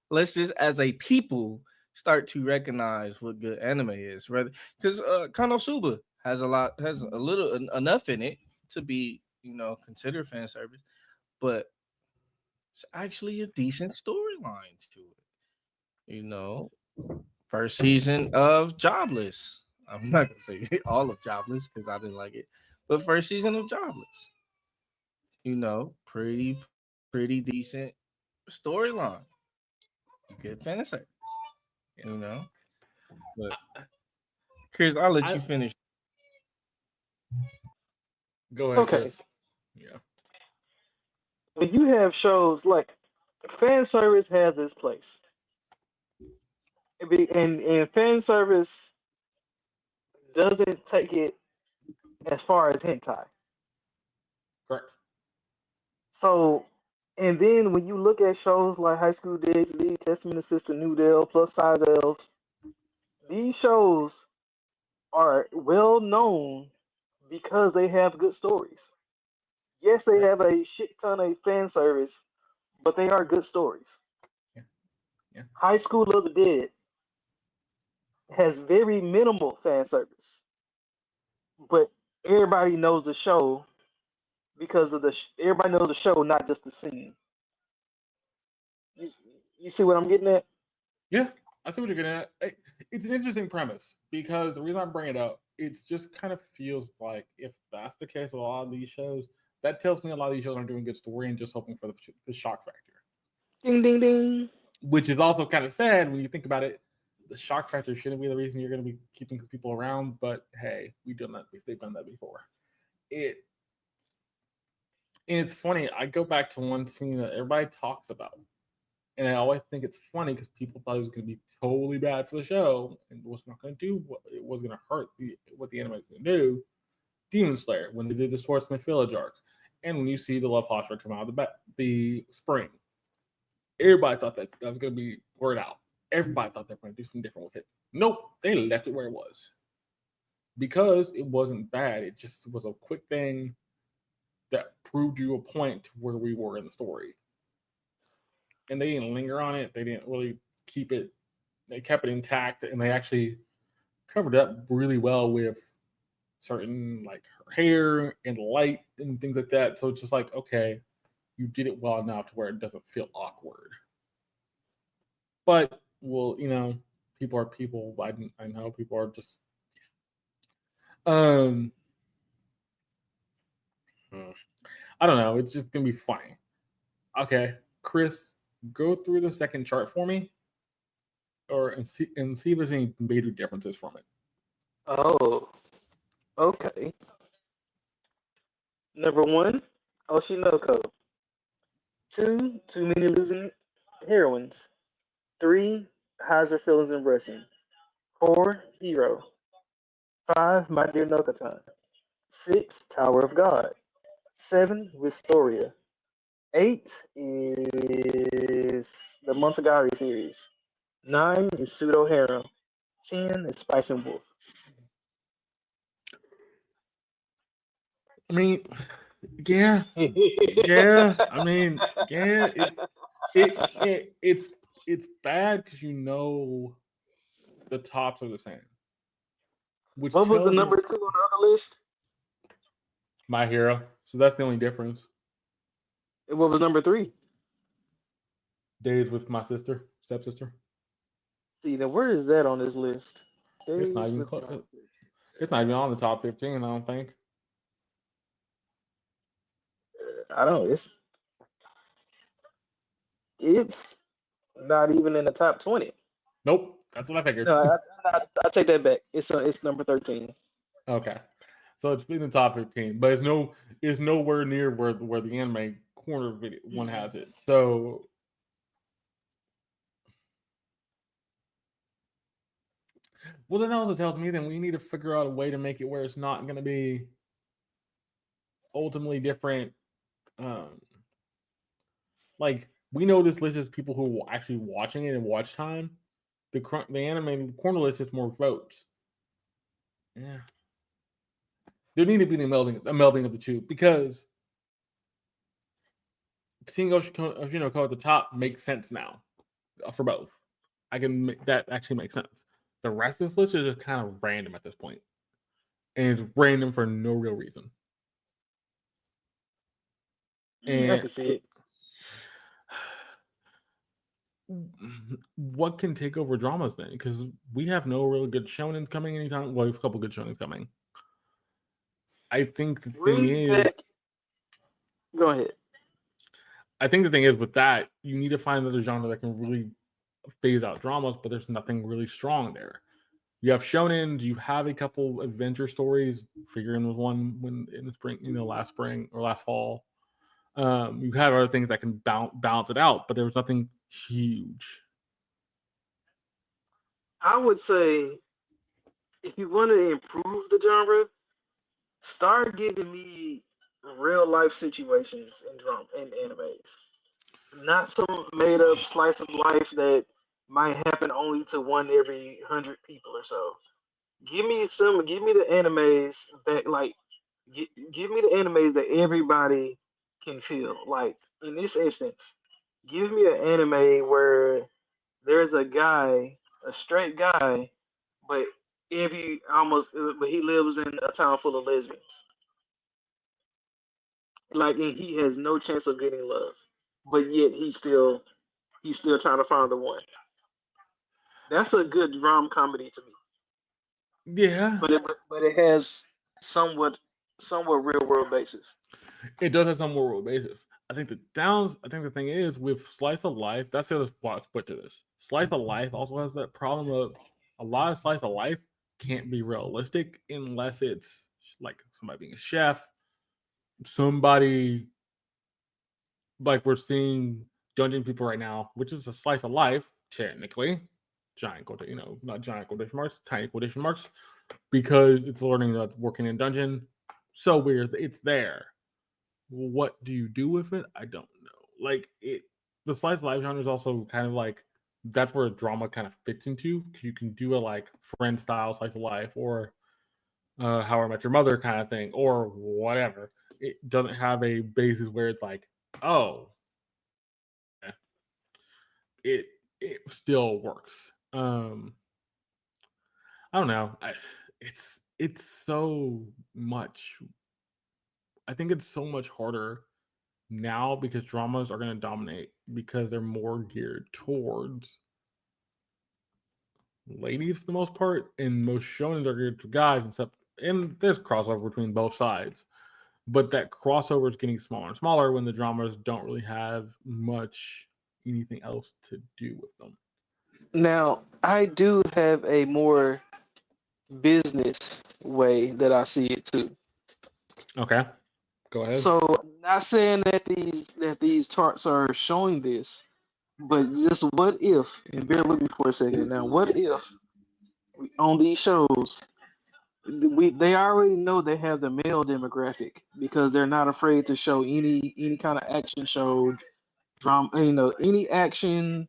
Let's just as a people start to recognize what good anime is, rather because Konosuba has a little enough in it to be considered fan service, but it's actually a decent storyline to it. First season of Jobless. I'm not gonna say all of Jobless because I didn't like it, but first season of Jobless. Pretty decent storyline. Good fan service. But Chris, I'll let you finish. Go ahead, Okay. Chris. Yeah. When you have shows like fan service has its place. And fan service doesn't take it as far as hentai. Correct. So, and then when you look at shows like High School DxD, Testament of Sister New Devil, Plus Size Elves, these shows are well known because they have good stories. Yes, they have a shit ton of fan service, but they are good stories. Yeah. High School of the Dead has very minimal fan service, but everybody knows the show because of everybody knows the show, not just the scene. You see what I'm getting at? Yeah, I see what you're getting at. It's an interesting premise because the reason I'm bringing it up, it just kind of feels like if that's the case with a lot of these shows, that tells me a lot of these shows aren't doing good story and just hoping for the shock factor. Ding ding ding. Which is also kind of sad when you think about it. The shock factor shouldn't be the reason you're going to be keeping people around, but hey, they've done that before. And it's funny. I go back to one scene that everybody talks about, and I always think it's funny because people thought it was going to be totally bad for the show and was not going to do what it was going to hurt what the anime was going to do. Demon Slayer, when they did the Swordsmith Village arc, and when you see the Love Hostel come out of the spring, everybody thought that was going to be word out. Everybody thought they were going to do something different with it. Nope, they left it where it was because it wasn't bad. It just was a quick thing that proved you a point to where we were in the story. And they didn't linger on it. They didn't really keep it. They kept it intact, and they actually covered it up really well with certain like her hair and light and things like that. So it's just like, okay, you did it well enough to where it doesn't feel awkward. But well, people are people. I know people are just. I don't know. It's just gonna be funny. Okay, Chris, go through the second chart for me, and see if there's any major differences from it. Oh, okay. Number 1, Oshinoko. 2, too many losing heroines. 3, highs her feelings and brushing. 4, hero. 5, my dear Nokatan. 6, Tower of God. 7, Wistoria. 8 is the Montagari series. 9 is Pseudo Harem. 10 is Spice and Wolf. I mean, yeah. I mean, yeah. It's bad because the tops are the same. Which what was the tells me number 2 on the other list? My Hero. So that's the only difference. And what was number 3? Days with My Stepsister. See, now where is that on this list? It's not even close. It's not even on the top 15, I don't think. I don't know. It's not even in the top 20. Nope, that's what I figured. No, I take that back. It's number 13. Okay, so it's in the top 15, but it's nowhere near where the anime corner video one has it. So Well, then that also tells me then we need to figure out a way to make it where it's not going to be ultimately different. Um, like we know this list is people who are actually watching it and watch time. The animated corner list is more votes. Yeah, there need to be a melding of the two because seeing Oshinoko at the top makes sense now for both. I can make that actually makes sense. The rest of this list is just kind of random at this point, and it's random for no real reason. I And can see it. what can take over dramas then? Because we have no real good shonens coming anytime. Well, we have a couple good shonens coming. I think the thing Bring is, back. Go ahead. I think the thing is with that, you need to find another genre that can really phase out dramas, but there's nothing really strong there. You have shonens, you have a couple adventure stories. Figuring was one when in the spring, last spring or last fall. You have other things that can balance it out, but there was nothing huge. I would say if you want to improve the genre, start giving me real life situations in drama and animes. Not some made up slice of life that might happen only to one every 100 people or so. Give me the animes that like, give me the animes that everybody can feel. Like in this instance, give me an anime where there's a guy, a straight guy, but but he lives in a town full of lesbians. Like, and he has no chance of getting love, but yet he's still trying to find the one. That's a good rom comedy to me. Yeah, But it has somewhat real world basis. it does have some moral basis. I think the thing is with slice of life. That's the other plot split to this. Slice of life also has that problem of a lot of slice of life can't be realistic unless it's like somebody being a chef, somebody like we're seeing dungeon people right now, which is a slice of life technically. Giant quote, not giant quotation marks, tiny quotation marks, because it's learning that working in dungeon. So weird, it's there. What do you do with it? I don't know. Like it, the slice of life genre is also kind of like that's where drama kind of fits into because you can do a like friend style slice of life or How I Met Your Mother kind of thing or whatever. It doesn't have a basis where it's like, oh, eh, it it still works. I don't know. It's so much. I think it's so much harder now because dramas are going to dominate because they're more geared towards ladies for the most part, and most shonen are geared to guys. Except, and there's crossover between both sides, but that crossover is getting smaller and smaller when the dramas don't really have much anything else to do with them. Now, I do have a more business way that I see it too. Okay, go ahead. So, not saying that these charts are showing this, but just what if, and bear with me for a second. Now, what if on these shows they already know they have the male demographic because they're not afraid to show any kind of action show drama, any action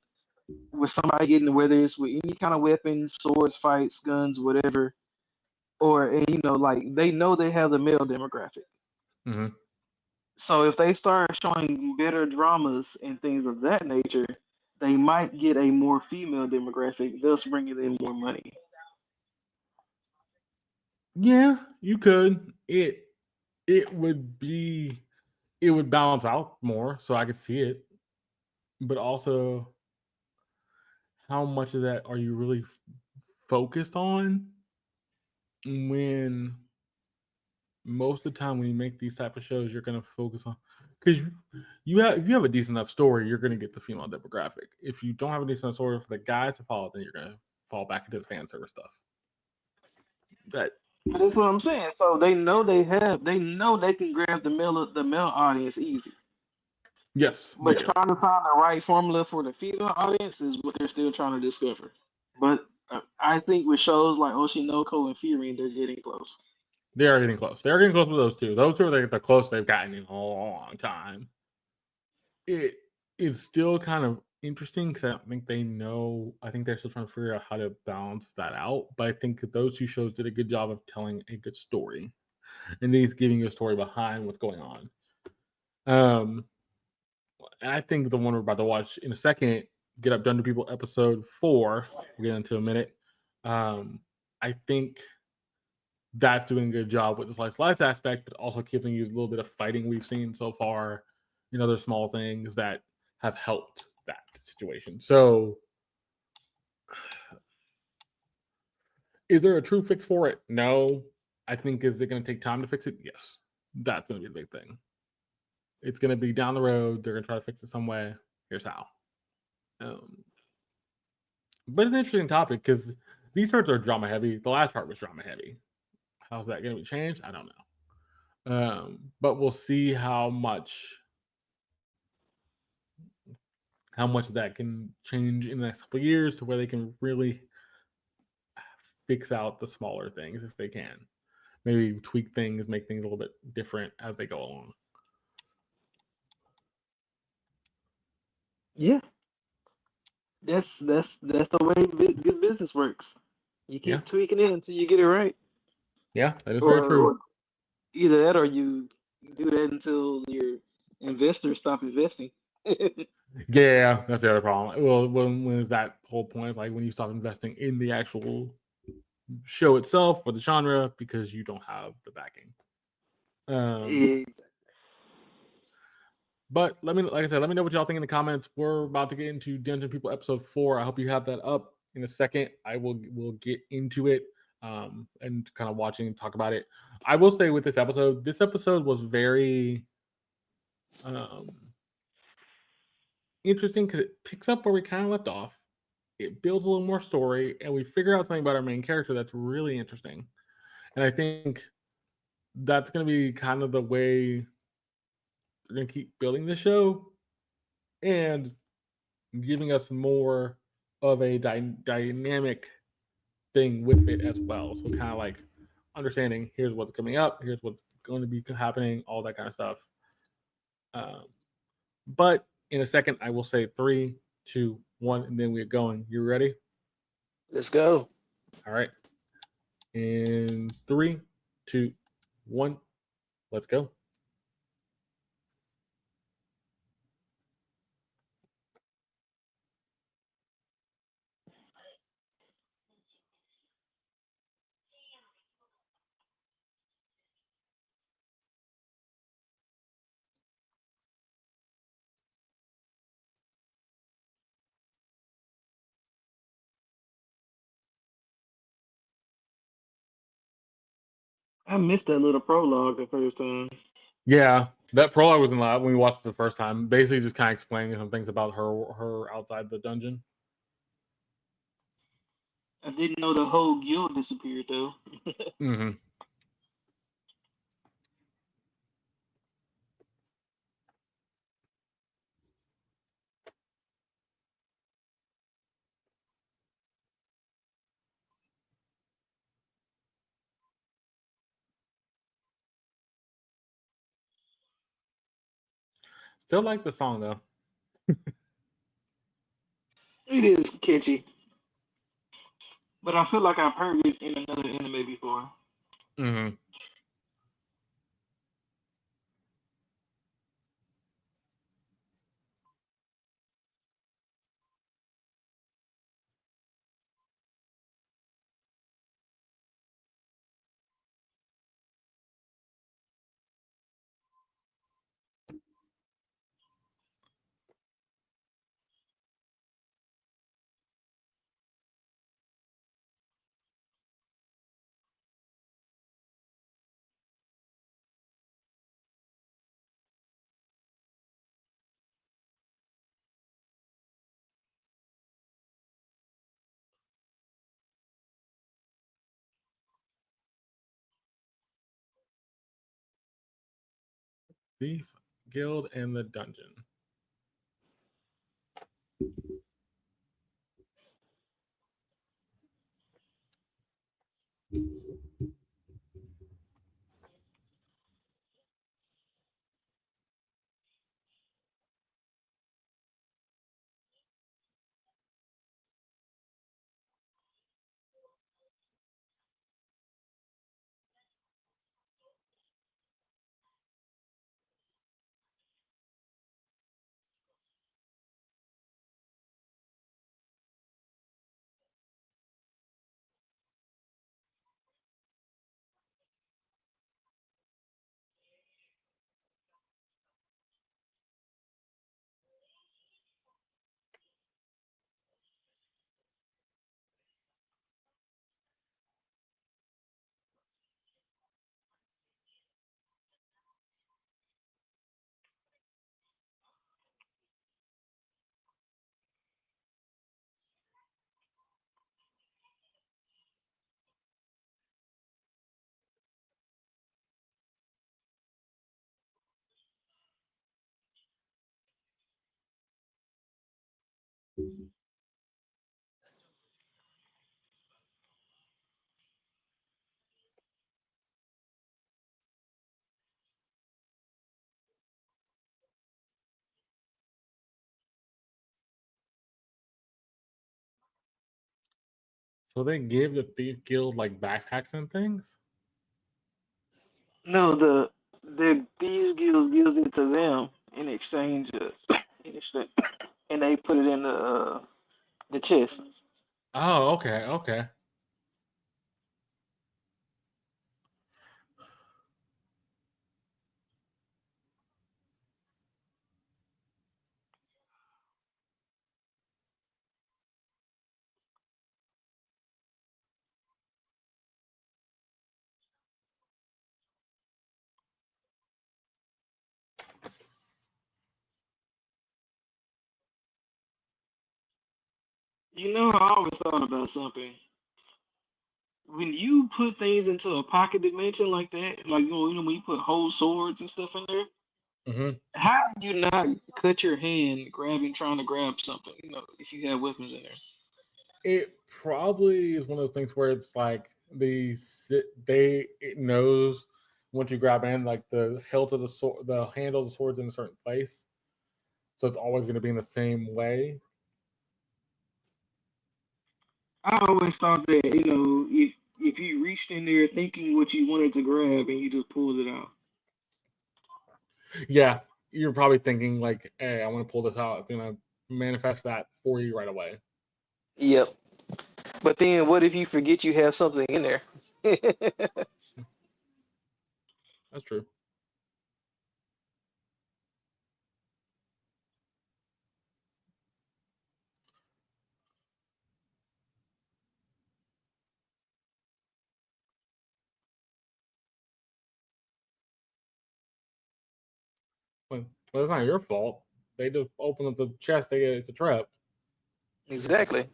with somebody getting whether it's with any kind of weapon, swords, fights, guns, whatever, or like they know they have the male demographic. Mm-hmm. So if they start showing better dramas and things of that nature, they might get a more female demographic, thus bringing in more money. Yeah, you could. It would be it would balance out more, so I could see it. But also, how much of that are you really focused on when most of the time when you make these type of shows, you're going to focus on because you have if you have a decent enough story, you're going to get the female demographic. If you don't have a decent enough story for the guys to follow, then you're going to fall back into the fan service stuff. That But that's what I'm saying. So they know they can grab the male audience easy. yes, they But do. trying to find the right formula for the female audience is what they're still trying to discover. But I think with shows like Oshinoko and Fury, they're getting close. They are getting close. They are getting close with those two. Those two are the closest they've gotten in a long time. It is still kind of interesting because I don't think they know. I think they're still trying to figure out how to balance that out. But I think that those two shows did a good job of telling a good story, and these giving you a story behind what's going on. And I think the one we're about to watch in a second, Get Up, Done to People, episode 4. We'll get into in a minute. I think that's doing a good job with the slice life aspect, but also giving you a little bit of fighting we've seen so far, other small things that have helped that situation. So, is there a true fix for it? No. I think, is it going to take time to fix it? Yes. That's going to be the big thing. It's going to be down the road. They're going to try to fix it some way. Here's how. But it's an interesting topic because these parts are drama heavy. The last part was drama heavy. How's that going to be changed? I don't know. But we'll see how much that can change in the next couple of years to where they can really fix out the smaller things if they can. Maybe tweak things, make things a little bit different as they go along. Yeah, that's the way good business works. You Yeah. keep tweaking it until you get it right, Yeah, that is very true. or either that or you do that until your investors stop investing. Yeah, that's the other problem. Well, when is that whole point? Like when you stop investing in the actual show itself or the genre because you don't have the backing. Exactly. But like I said, let me know what y'all think in the comments. We're about to get into Dungeon People episode 4. I hope you have that up in a second. We'll get into it and kind of watching and talk about it. I will say with this episode was very interesting because it picks up where we kind of left off. It builds a little more story, and we figure out something about our main character that's really interesting. And I think that's going to be kind of the way we're going to keep building the show and giving us more of a dynamic thing with it as well. So kind of like understanding here's what's coming up, here's what's going to be happening, all that kind of stuff. But in a second, I will say 3, 2, 1, and then we're going. You ready? Let's go. All right. In 3, 2, 1, let's go. I missed that little prologue the first time. Yeah, that prologue was in loud when we watched it the first time. Basically, just kind of explaining some things about her outside the dungeon. I didn't know the whole guild disappeared though. Mm-hmm. Still like the song though. It is catchy, but I feel like I've heard it in another anime before. Mm-hmm. Thief Guild and the Dungeon. So they give the Thief Guild like backpacks and things. No, the these guilds gives it to them in exchange, in exchange, and they put it in the chest. Oh, okay, okay. You know, I always thought about something. When you put things into a pocket dimension like that, like when you put whole swords and stuff in there, Hmm. how do you not cut your hand grabbing, trying to grab something? You know, if you have weapons in there. It probably is one of those things where it's like it knows once you grab in, like the hilt of the sword, the handle of the sword's in a certain place, so it's always going to be in the same way. I always thought that if you reached in there thinking what you wanted to grab and you just pulled it out. Yeah, you're probably thinking like, "Hey, I want to pull this out. It's going to manifest that for you right away." Yep. But then what if you forget you have something in there? That's true. But it's not your fault. They just open up the chest. It's a trap. Exactly.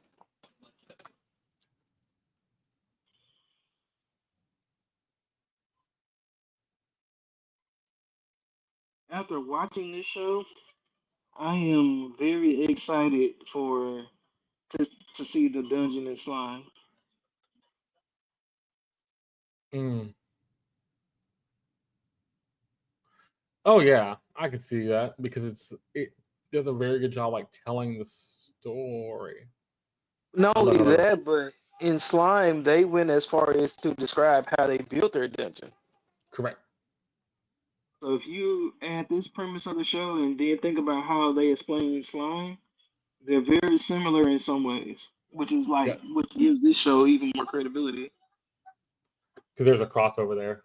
After watching this show, I am very excited to see the dungeon and slime. Mm. Oh yeah, I can see that because it does a very good job like telling the story. Not Hold on, only hold on. that, but in slime they went as far as to describe how they built their dungeon. Correct. So if you add this premise of the show and then think about how they explain slime, they're very similar in some ways, which is like Yes, which gives this show even more credibility. because there's a crossover there.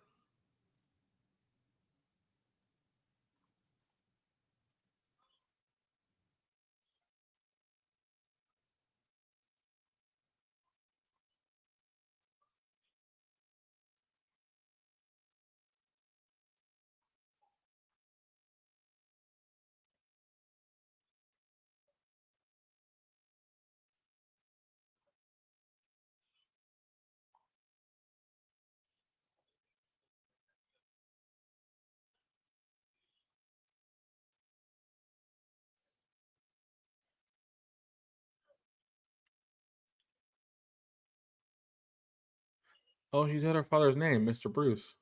Oh, she said her father's name, Mr. Bruce.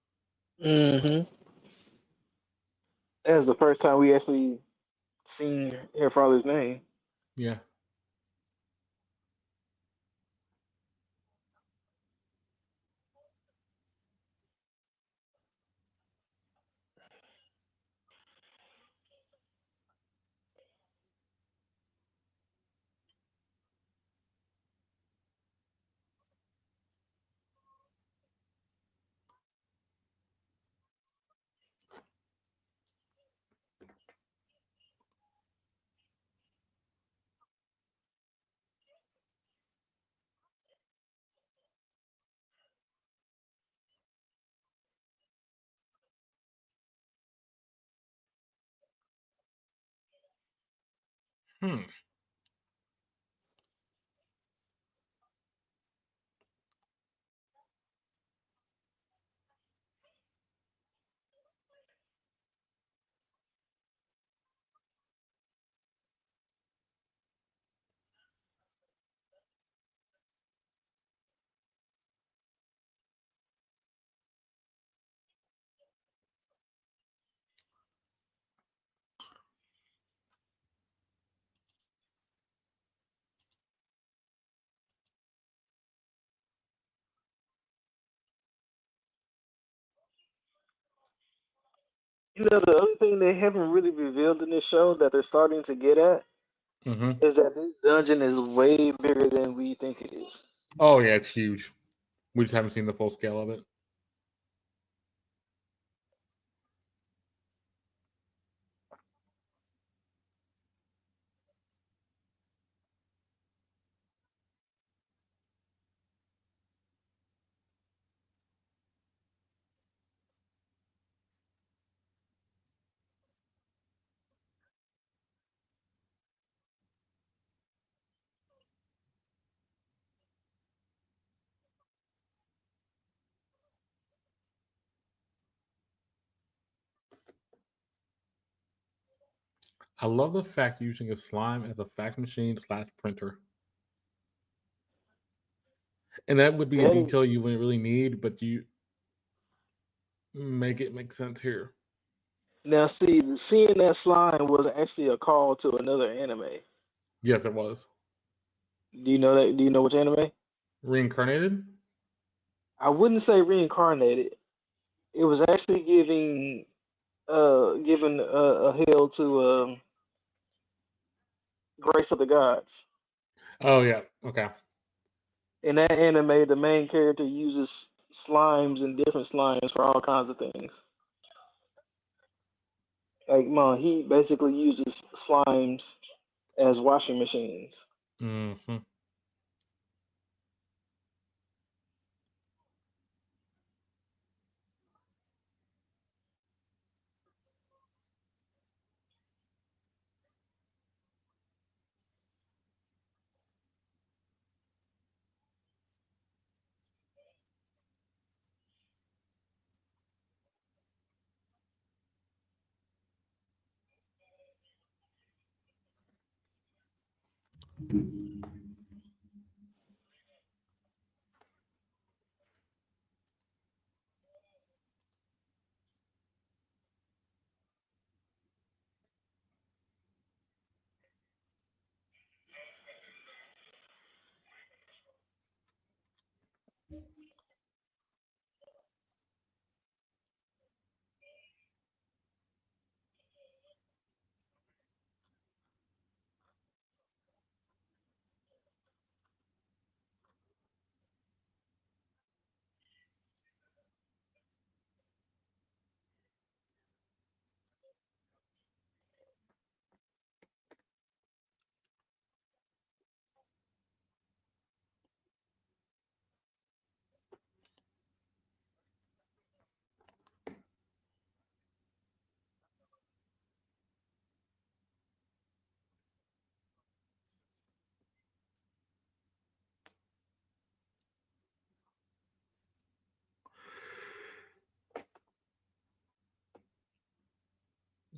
Mm-hmm. That was the first time we actually seen her father's name. Yeah. Hmm. You know, the other thing they haven't really revealed in this show that they're starting to get at Mm-hmm. is that this dungeon is way bigger than we think it is. Oh yeah, it's huge. We just haven't seen the full scale of it. I love the fact using a slime as a fax machine / printer. And that would be a That detail you is wouldn't really need, but you make it make sense here. now see seeing that slime was actually a call to another anime. Yes, it was. Do you know that? Do you know which anime? Reincarnated? I wouldn't say reincarnated. It was actually giving a hail to Grace of the Gods. Oh yeah. Okay. In that anime, the main character uses slimes and different slimes for all kinds of things. Like, man, he basically uses slimes as washing machines. Mm-hmm.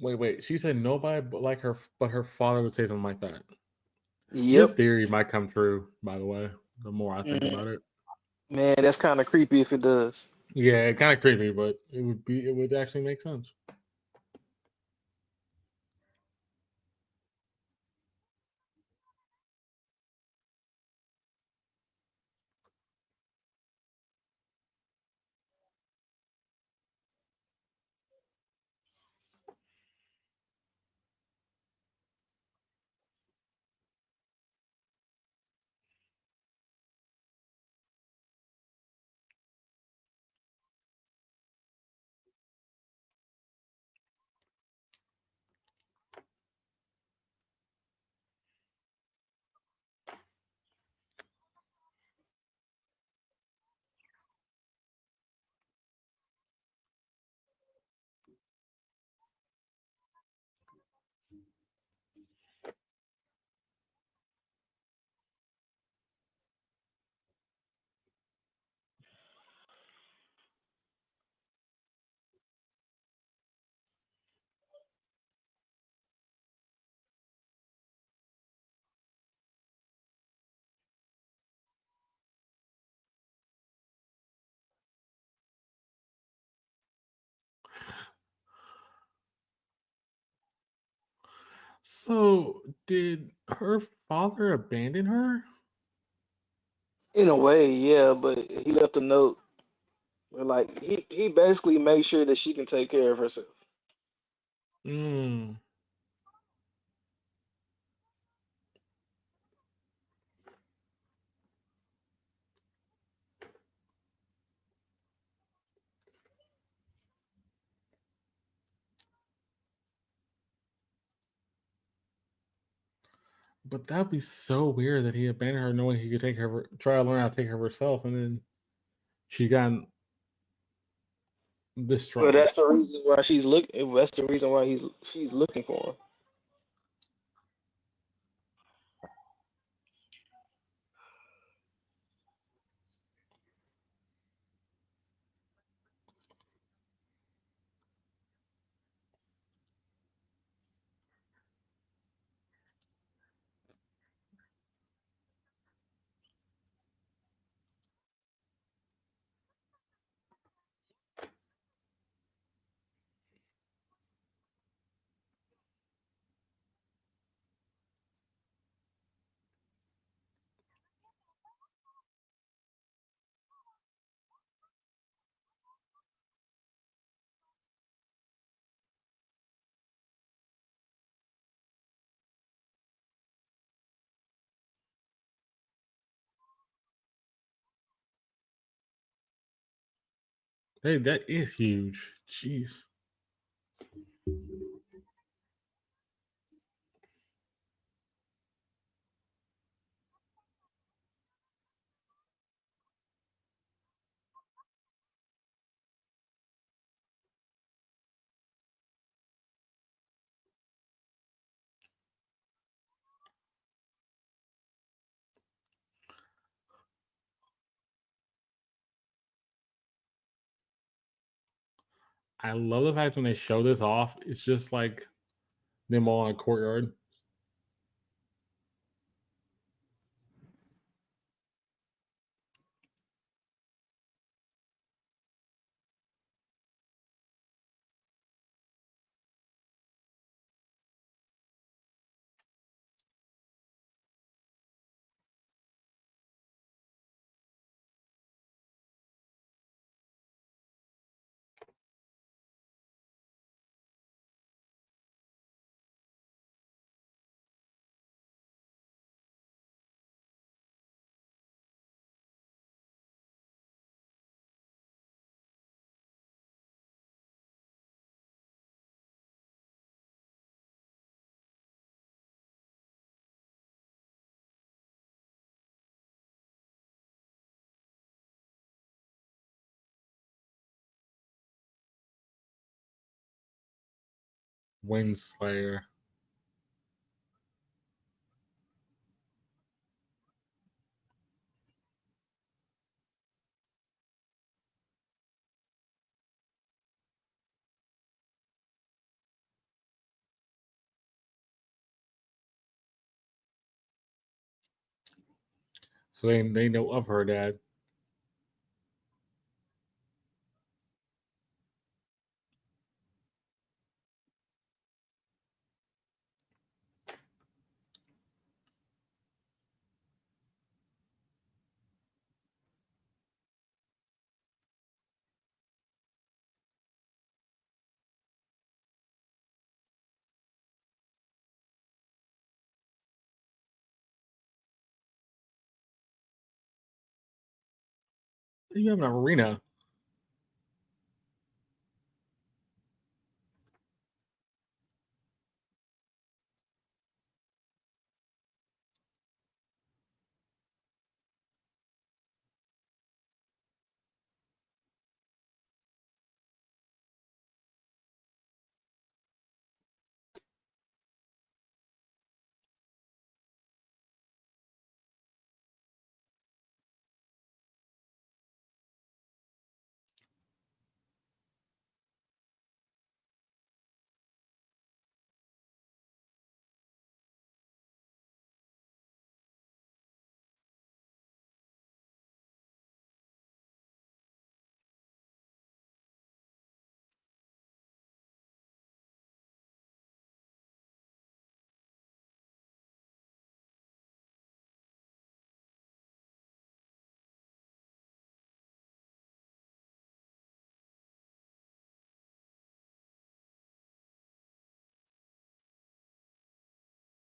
Wait. She said nobody but her father would say something like that. Your Yep. theory might come true, by the way, the more I think Mm, about it. Man, that's kind of creepy if it does. Yeah, kind of creepy, but it would actually make sense. So, did her father abandon her? In a way, yeah, but he left a note. Where, like he basically made sure that she can take care of herself. Hmm. But that'd be so weird that he abandoned her, knowing he could take her, try to learn how to take care of herself, and then she got this But trouble. that's the reason why she's looking. That's the reason why she's looking for him. Hey, that is huge. Jeez. I love the fact when they show this off, it's just like them all in a courtyard. Windslayer. So they know of her dad. You have an arena.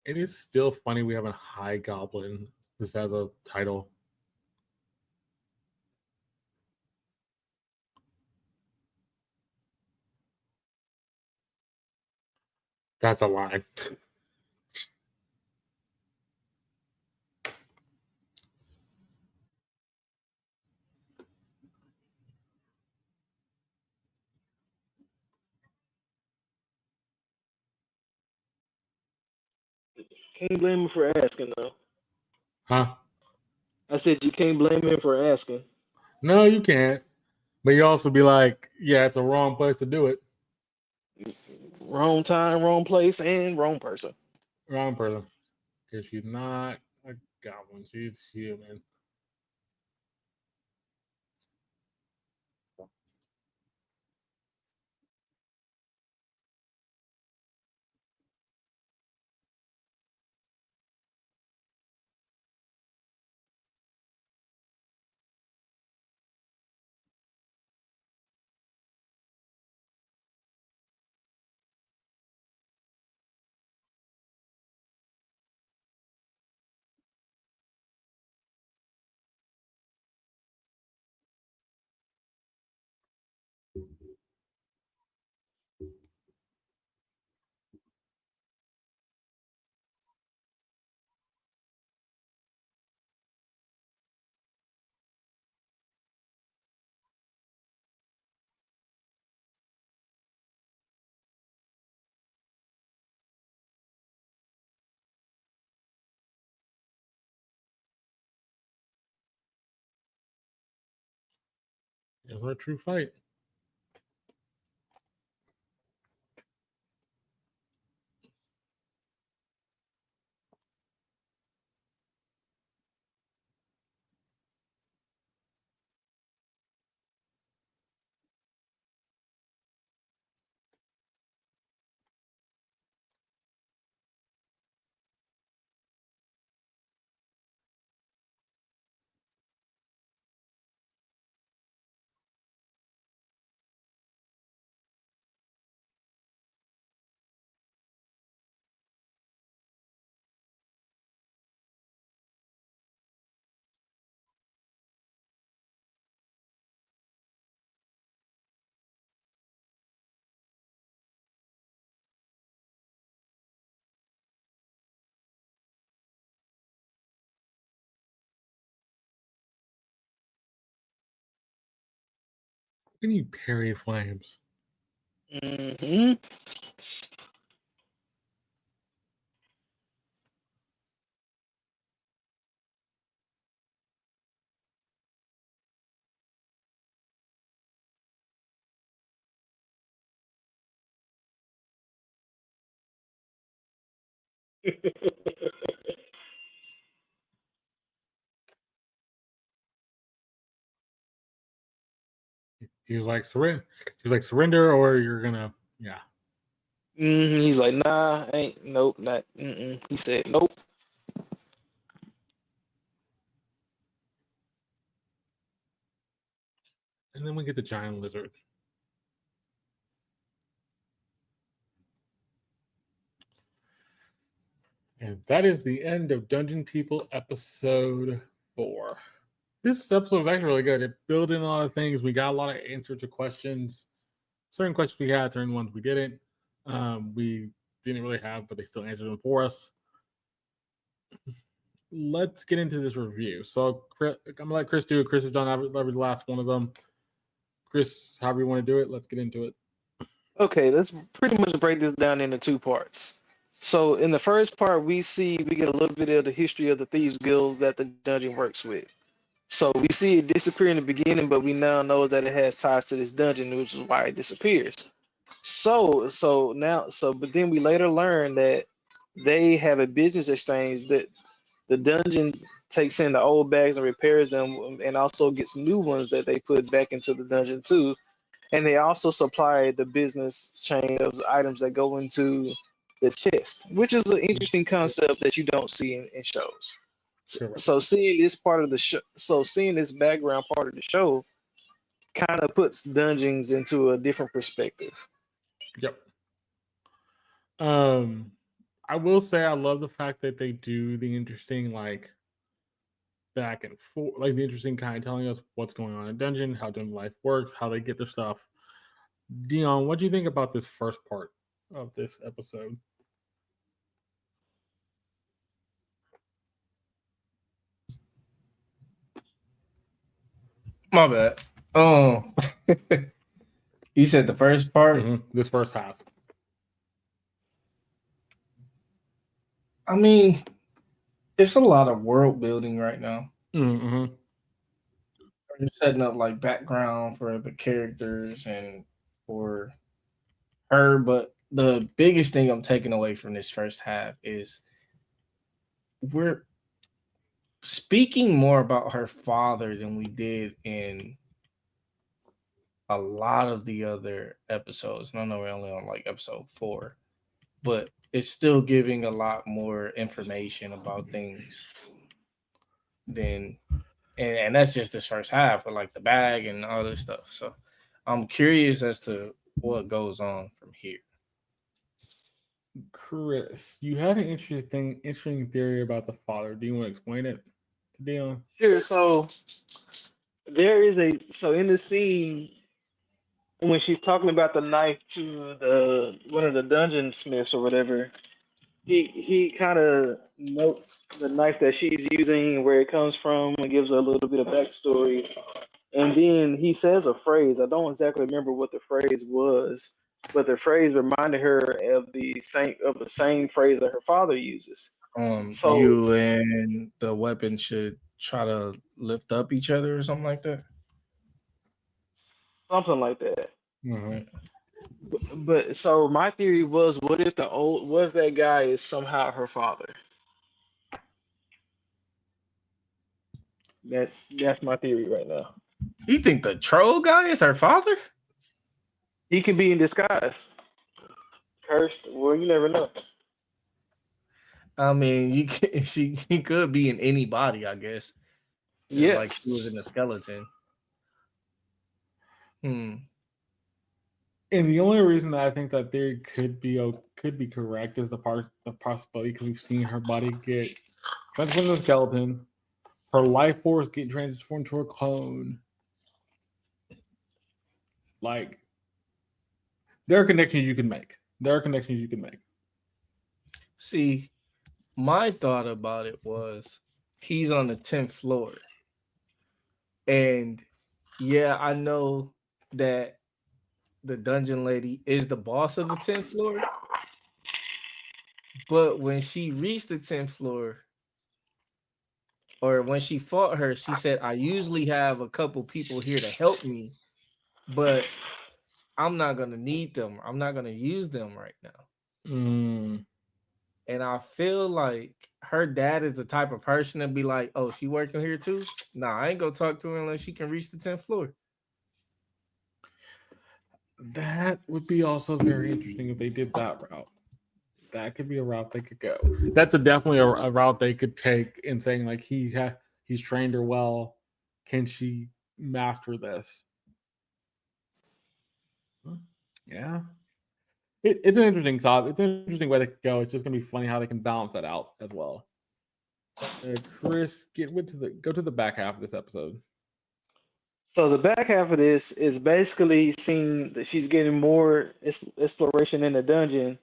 It is still funny we have a high goblin instead of a title. That's a line. Can't blame him for asking though. Huh? I said you can't blame him for asking. No, you can't. But you also be like, yeah, it's a wrong place to do it. Wrong time, wrong place, and wrong person. Wrong person. Because she's not a goblin. She's human. It's our true fight. How can you parry flames? Mm-hmm. He was like, surrender. He was like, surrender or you're gonna, yeah. He's like, nah, ain't, nope, not. He said, nope. And then we get the giant lizard. And that is the end of Dungeon People episode 4. This episode was actually really good. It built in a lot of things. We got a lot of answers to questions. Certain questions we had, certain ones we didn't. We didn't really have, but they still answered them for us. Let's get into this review. So I'm gonna let Chris do it. Chris has done every last one of them. Chris, however you want to do it, let's get into it. Okay, let's pretty much break this down into two parts. So in the first part, we get a little bit of the history of the thieves guilds that the dungeon works with. So we see it disappear in the beginning, but we now know that it has ties to this dungeon, which is why it disappears. But then we later learn that they have a business exchange that the dungeon takes in the old bags and repairs them, and also gets new ones that they put back into the dungeon too. And they also supply the business chain of items that go into the chest, which is an interesting concept that you don't see in shows. So seeing this part of the show, seeing this background part of the show, kind of puts dungeons into a different perspective. Yep. I will say I love the fact that they do the interesting like back and forth, like the interesting kind of telling us what's going on in dungeon, how dungeon life works, how they get their stuff. Deon, what do you think about this first part of this episode? My bad. Oh, you said the first part. This first half. I mean, it's a lot of world building right now. Mm-hmm. You're setting up like background for the characters and for her, but the biggest thing I'm taking away from this first half is we're speaking more about her father than we did in a lot of the other episodes. And I know we're only on like episode 4, but it's still giving a lot more information about things than and that's just this first half with like the bag and all this stuff. So I'm curious as to what goes on from here. Chris, you had an interesting theory about the father. Do you want to explain it to Deon? Sure. So in the scene when she's talking about the knife to the one of the dungeon smiths or whatever, he kind of notes the knife that she's using, where it comes from, and gives her a little bit of backstory. And then he says a phrase. I don't exactly remember what the phrase was, but the phrase reminded her of the same phrase that her father uses. So You and the weapon should try to lift up each other or something like that. something like that. Mm-hmm. But so my theory was, what if that guy is somehow her father? That's my theory right now. You think the troll guy is her father? He could be in disguise. Cursed. Well, you never know. I mean, he could be in anybody, I guess. Just Yeah. like she was in a skeleton. And the only reason that I think that theory could be correct is the possibility because we've seen her body get transformed into a skeleton, her life force get transformed to a clone. Like, there are connections you can make. See, my thought about it was he's on the 10th floor. And yeah, I know that the dungeon lady is the boss of the 10th floor. But when she reached the 10th floor, or when she fought her, she said, I usually have a couple people here to help me, but I'm not going to need them. I'm not going to use them right now. And I feel like her dad is the type of person to be like, oh, she working here too? Nah, I ain't going to talk to her unless she can reach the 10th floor. That would be also very interesting if they did that route. That could be a route they could go. That's definitely a route they could take in saying like he's trained her well. Can she master this? Yeah. It's an interesting thought. It's an interesting way they could go. It's just gonna be funny how they can balance that out as well. Chris, go to the back half of this episode. So the back half of this is basically seeing that she's getting more exploration in the dungeon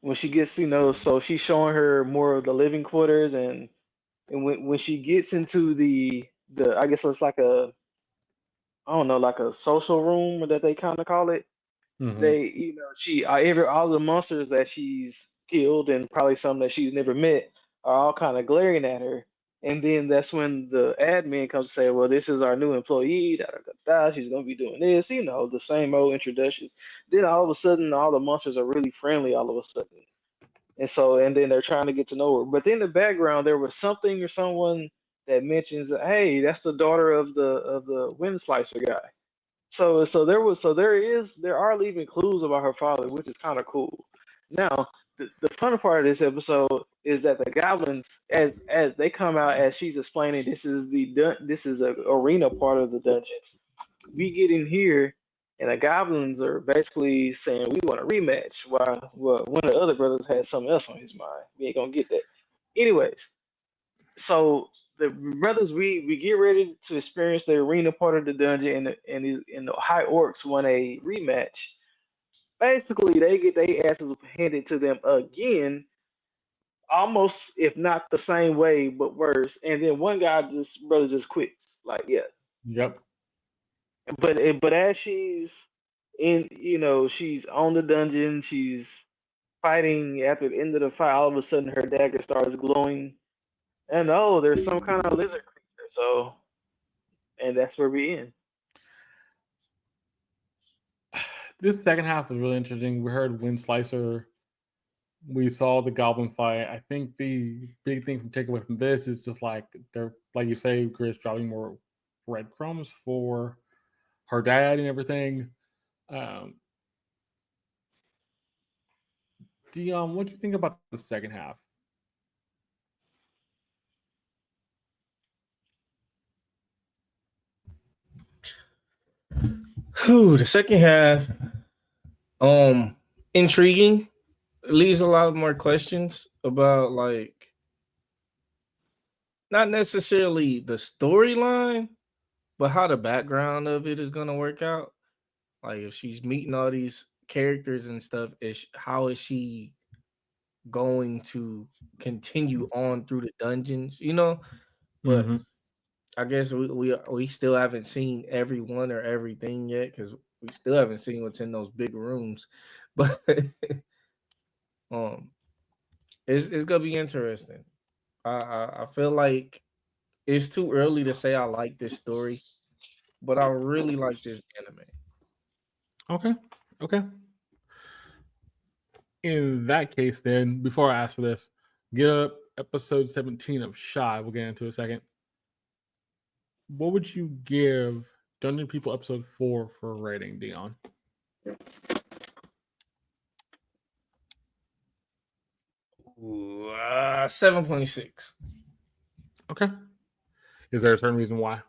when she gets, so she's showing her more of the living quarters, and when she gets into the I guess it's like a, I don't know, like a social room that they kind of call it. Mm-hmm. They, she all the monsters that she's killed and probably some that she's never met are all kind of glaring at her. And then that's when the admin comes to say, "Well, this is our new employee. Da, da, da, da. She's gonna be doing this, the same old introductions." Then all of a sudden, all the monsters are really friendly. All of a sudden, and then they're trying to get to know her. But in the background, there was something or someone that mentions, "Hey, that's the daughter of the wind slicer guy." There are leaving clues about her father, which is kind of cool. Now, the fun part of this episode is that the goblins, as they come out, as she's explaining, this is a arena part of the dungeon. We get in here, and the goblins are basically saying we want a rematch. While well, one of the other brothers had something else on his mind. We ain't gonna get that. Anyways, so the brothers, we get ready to experience the arena part of the dungeon, and the high orcs want a rematch. Basically, they get their asses handed to them again, almost if not the same way, but worse. And then one guy brother just quits. Like, yeah. Yep. But as she's in, she's on the dungeon, she's fighting. After the end of the fight, all of a sudden her dagger starts glowing, and oh, there's some kind of lizard creature. So, and that's where we end. This second half was really interesting. We heard Wind Slicer. We saw the goblin fight. I think the big thing from takeaway from this is just like they're, like you say, Chris, dropping more breadcrumbs for her dad and everything. Deon, what do you think about the second half? The second half, intriguing. It leaves a lot more questions about like not necessarily the storyline, but how the background of it is gonna work out. Like if she's meeting all these characters and stuff, how is she going to continue on through the dungeons? But Mm-hmm. I guess we still haven't seen everyone or everything yet because we still haven't seen what's in those big rooms. But um, it's gonna be interesting. I feel like it's too early to say I like this story, but I really like this anime. Okay. Okay. In that case, then, before I ask for this, get up episode 17 of Shy. We'll get into a second. What would you give Dungeon People episode 4 for a rating, Deon? Ooh, 7.6. Okay. Is there a certain reason why?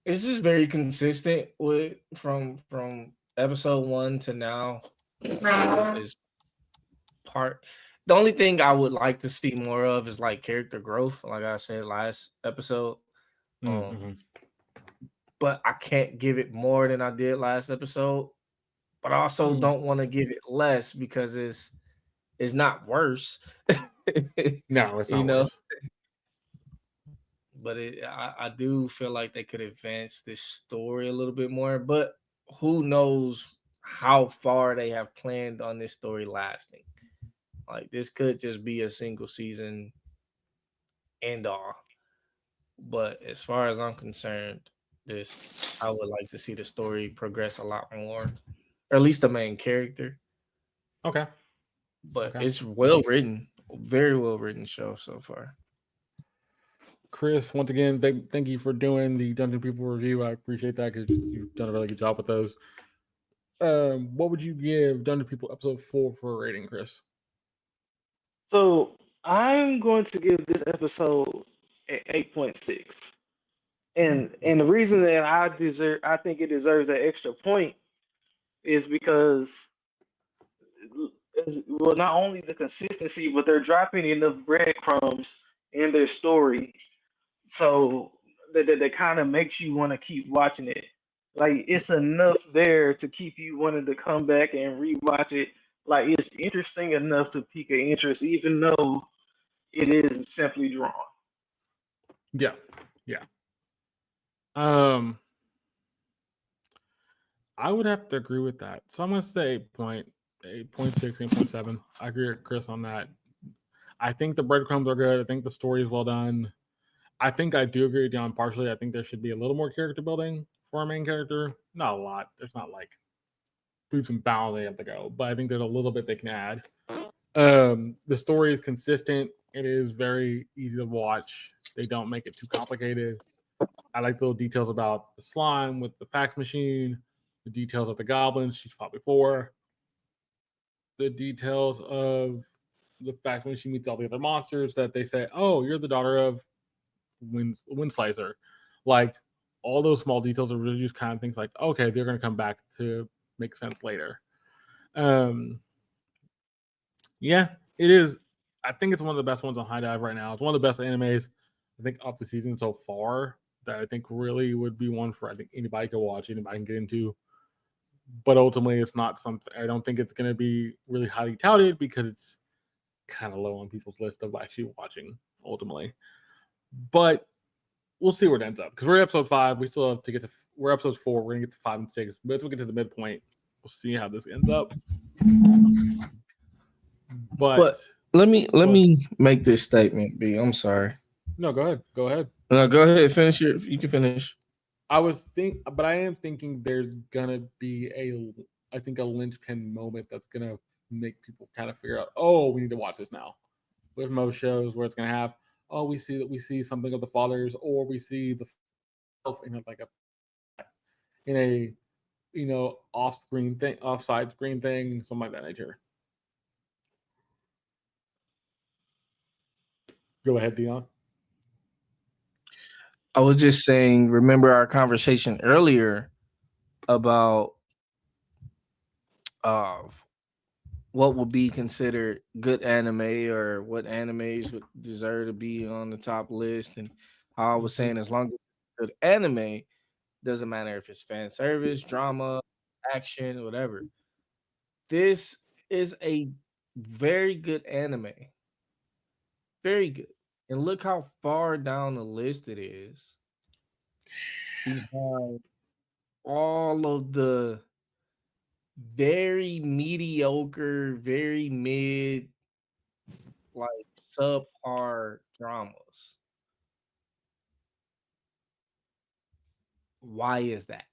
It's just very consistent with from episode 1 to now. Is part the only thing I would like to see more of is like character growth, like I said last episode. Mm-hmm. But I can't give it more than I did last episode. But I also don't want to give it less because it's not worse. No, it's you not know, worse. but I do feel like they could advance this story a little bit more. But who knows how far they have planned on this story lasting? Like this could just be a single season end all. But as far as I'm concerned, this I would like to see the story progress a lot more, or at least the main character. Okay. But Okay. it's well written, very well written show so far. Chris, once again, thank you for doing the Dungeon People review. I appreciate that because you've done a really good job with those. What would you give Dungeon People episode 4 for a rating, Chris? So I'm going to give this episode an 8.6. And the reason that I think it deserves that extra point is because well, not only the consistency, but they're dropping enough breadcrumbs in their story, so that kind of makes you want to keep watching it. Like it's enough there to keep you wanting to come back and rewatch it. Like it's interesting enough to pique an interest, even though it is simply drawn. Yeah, yeah. Um, I would have to agree with that. So I'm gonna say 0.6 and 0.7. I agree with Chris on that. I think the breadcrumbs are good. I think the story is well done. I think I do agree with Deon partially. I think there should be a little more character building for our main character. Not a lot. There's not like boots and bounds they have to go, but I think there's a little bit they can add. The story is consistent. It is very easy to watch. They don't make it too complicated. I like the little details about the slime with the fax machine, the details of the goblins she's fought before, the details of the fact when she meets all the other monsters that they say, "Oh, you're the daughter of Wind Slicer." Like all those small details are really just kind of things like, okay, they're going to come back to make sense later. Um, yeah, it is. I think it's one of the best ones on High Dive right now. It's one of the best animes I think of the season so far. That I think really would be one for I think anybody can watch, anybody can get into. But ultimately, it's not something. I don't think it's going to be really highly touted because it's kind of low on people's list of actually watching. Ultimately, but we'll see where it ends up because we're at episode 5. We still have to get to. We're episode 4. We're gonna get to 5 and 6. But as we get to the midpoint, we'll see how this ends up. But let me make this statement, B. I'm sorry. No, go ahead. Go ahead. No, go ahead. Finish your. You can finish. I am thinking there's gonna be I think a linchpin moment that's gonna make people kind of figure out, oh, we need to watch this now. With most shows where it's gonna have, oh, we see something of the fathers, or we see the in like a off-screen thing, off-side screen thing, something like that nature. Go ahead, Deon. I was just saying, remember our conversation earlier about what would be considered good anime or what animes would deserve to be on the top list, and how I was saying as long as it's good anime, doesn't matter if it's fan service, drama, action, whatever. This is a very good anime. Very good. And look how far down the list it is. Behind all of the very mediocre, very mid, like subpar dramas. Why is that?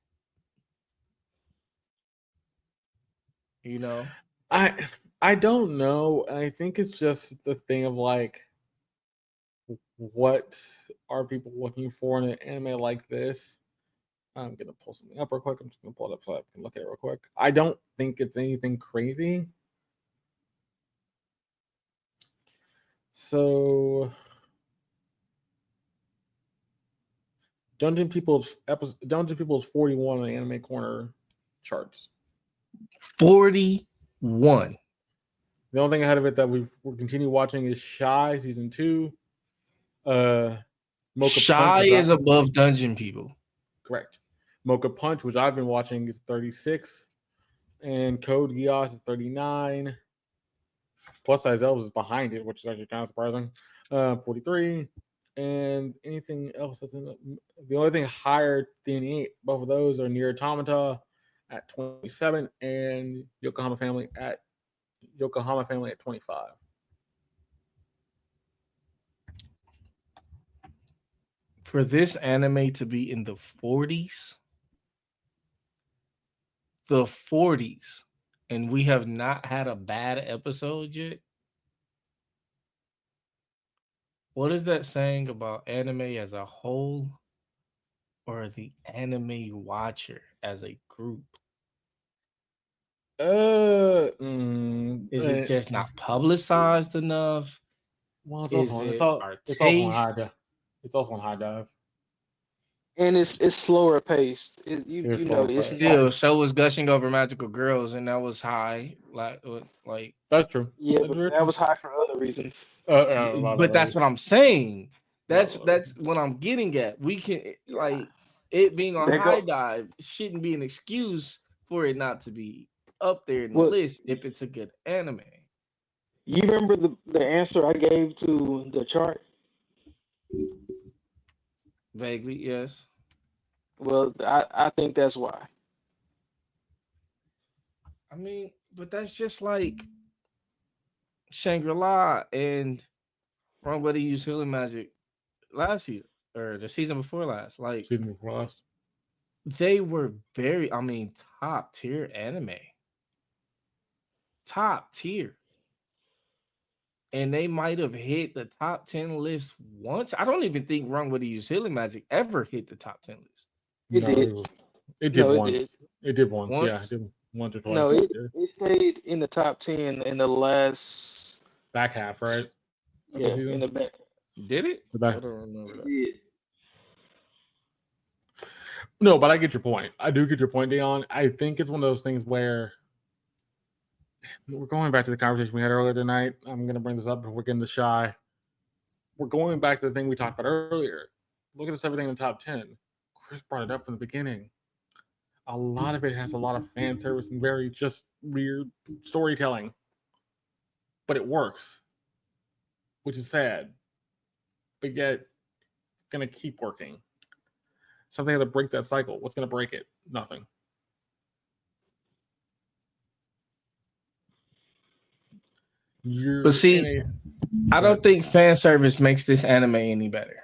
You know? I don't know. I think it's just the thing of like, what are people looking for in an anime like this? I'm gonna pull something up real quick. I'm just gonna pull it up so I can look at it real quick. I don't think it's anything crazy. So Dungeon People's 41 on the Anime Corner charts. 41. The only thing ahead of it that we'll continue watching is Shy season 2. Mocha Shy is above Dungeon People. Correct. Mocha Punch, which I've been watching, is 36. And Code Geass is 39. Plus Size Elves is behind it, which is actually kind of surprising. 43. And anything else that's in the only thing higher than both of those are Nier Automata at 27 and Yokohama Family at 25. For this anime to be in the 40s, and we have not had a bad episode yet. What is that saying about anime as a whole, or the anime watcher as a group? Is it just not publicized enough? Well, it's also on High Dive. and it's slower paced. You It's know slower it's paced. not. Still, show was gushing over magical girls, and that was high. Like, That's true. Yeah, That's but very that true. was high for other reasons. A lot but of that's those. what I'm saying. A lot of those. That's what I'm getting at. We can Yeah, like it being on there high go. dive shouldn't be an excuse for it not to be up there in the Well, list if it's a good anime. you remember the answer I gave to the chart? Vaguely, yes. Well, I think that's why. I mean, but that's just like Shangri-La and Wrong Way to Use Healing Magic last season or the season before last. Like Season before last. they were very, I mean, top tier anime. Top tier. And they might have hit the top 10 list once. I don't even think Wrong Way to Use Healing Magic ever hit the top 10 list. It No, did. it did No, it did. once. It did once. Yeah, it Once. did once or No, twice. Yeah. it stayed in the top 10 in the last. Back half, right? Of the Yeah, in season. the back. Did it? The I back. don't remember It that. did. No, but I get your point. I do get your point, Deon. I think it's one of those things where we're going back to the conversation we had earlier tonight. I'm going to bring this up before we're getting to Shy. We're going back to the thing we talked about earlier. Look at this everything in the top 10. Chris brought it up from the beginning. A lot of it has a lot of fan service and very just weird storytelling. But it works, which is sad. But yet, it's going to keep working. Something had to break that cycle. What's going to break it? Nothing. You're But see, in I don't think fan service makes this anime any better.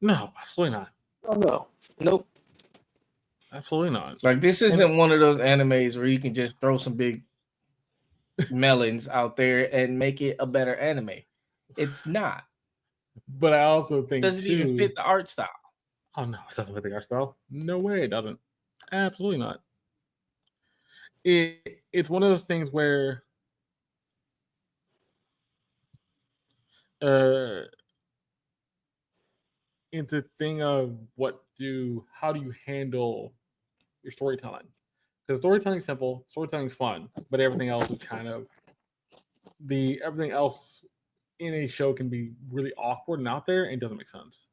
No, absolutely not. Oh no. Nope. Absolutely not. Like this isn't one of those animes where you can just throw some big melons out there and make it a better anime. It's not. But I also think Doesn't even fit the art style. Oh no, it doesn't fit the art style. No way it doesn't. Absolutely not. It's one of those things where it's a thing of how do you handle your storytelling? Because storytelling is simple, storytelling is fun, but everything else is kind of everything else in a show can be really awkward and out there and doesn't make sense.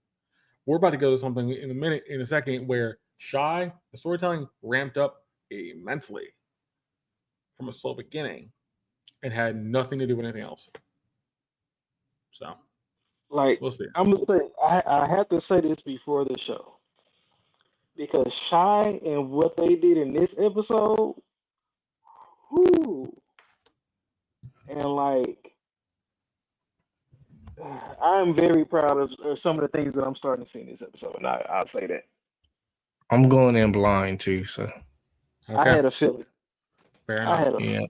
We're about to go to something in a second where Shy, the storytelling ramped up immensely from a slow beginning and had nothing to do with anything else. So Like we'll see. I'm gonna say, I had to say this before the show because Shy and what they did in this episode, whoo, and like I'm very proud of some of the things that I'm starting to see in this episode, and I'll say that. I'm going in blind too, so Okay. I had a feeling. Fair I enough. had a yeah.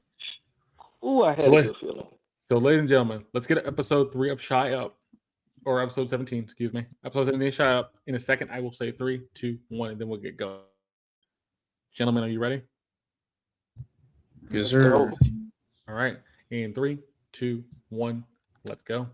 I had a good feeling. So, ladies and gentlemen, let's get episode 3 of Shy Up, or episode 17, excuse me. Episode 17 of Shy Up. In a second, I will say 3, 2, 1, and then we'll get going. Gentlemen, are you ready? Yes, Let's go. sir. All right. In 3, 2, 1, let's go.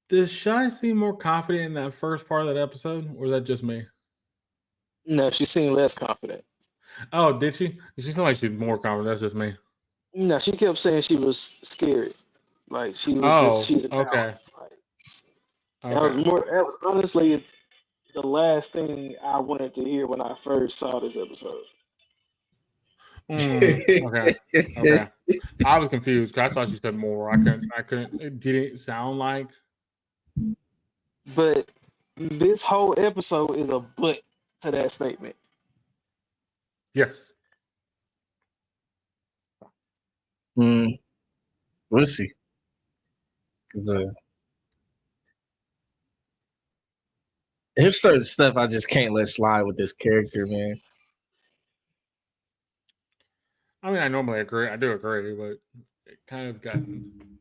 Does Shy seem more confident in that first part of that episode, or is that just me? No, she seemed less confident. Oh, did she? She seemed like she's more confident. That's just me. No, she kept saying she was scared. Like Oh, she's a coward. okay. Like, that was Okay. more. That was honestly the last thing I wanted to hear when I first saw this episode. Okay. Okay. I was confused because I thought you said more. I couldn't. It didn't sound like. But this whole episode is a but to that statement. Yes. We'll see. Cause there's certain stuff I just can't let slide with this character, man. I mean, I normally agree. I do agree, but it kind of gotten.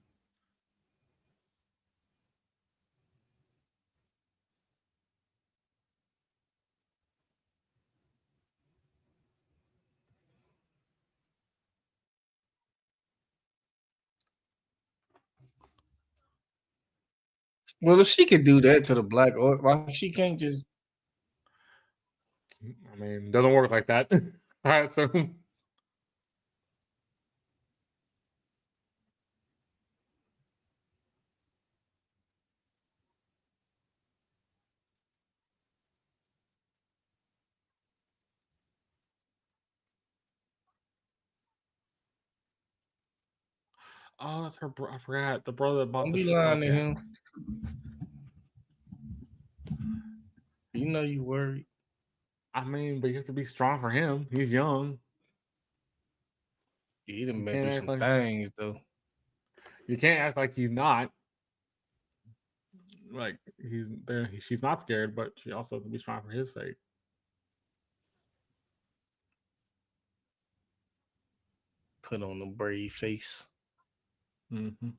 Well, if she could do that to the black orc, why she can't just? I mean, doesn't work like that. All right, so. Oh, that's her. I forgot the brother that bought Don't the be shit. lying to Okay. him. You know you worried. I mean, but you have to be strong for him. He's young. He done You been can't through act some like things though. you can't act like he's not. Like he's there. She's not scared, but she also has to be strong for his sake. Put on the brave face. Mm-hmm.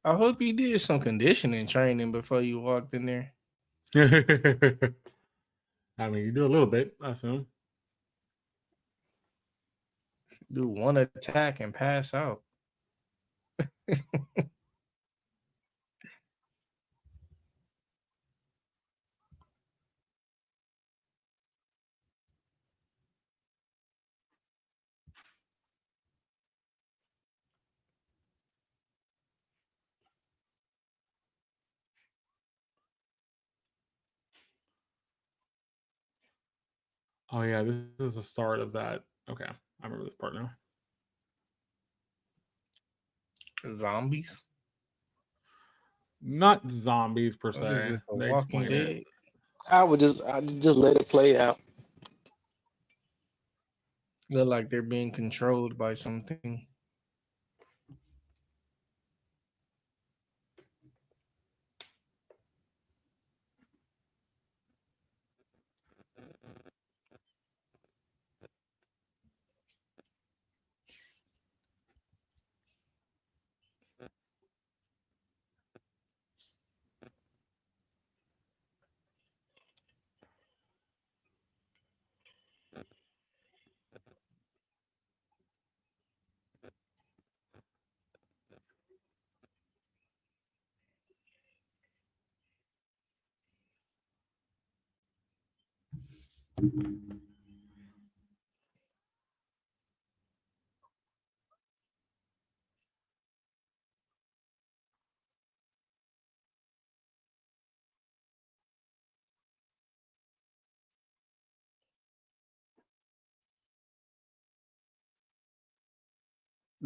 I hope you did some conditioning training before you walked in there. I mean, you do a little bit, I assume. Do one attack and pass out. Oh yeah, this is the start of that. Okay, I remember this part now. Zombies? Not zombies per What is se. this? The They Walking explain it. Dead? I just let it play out. Look like they're being controlled by something.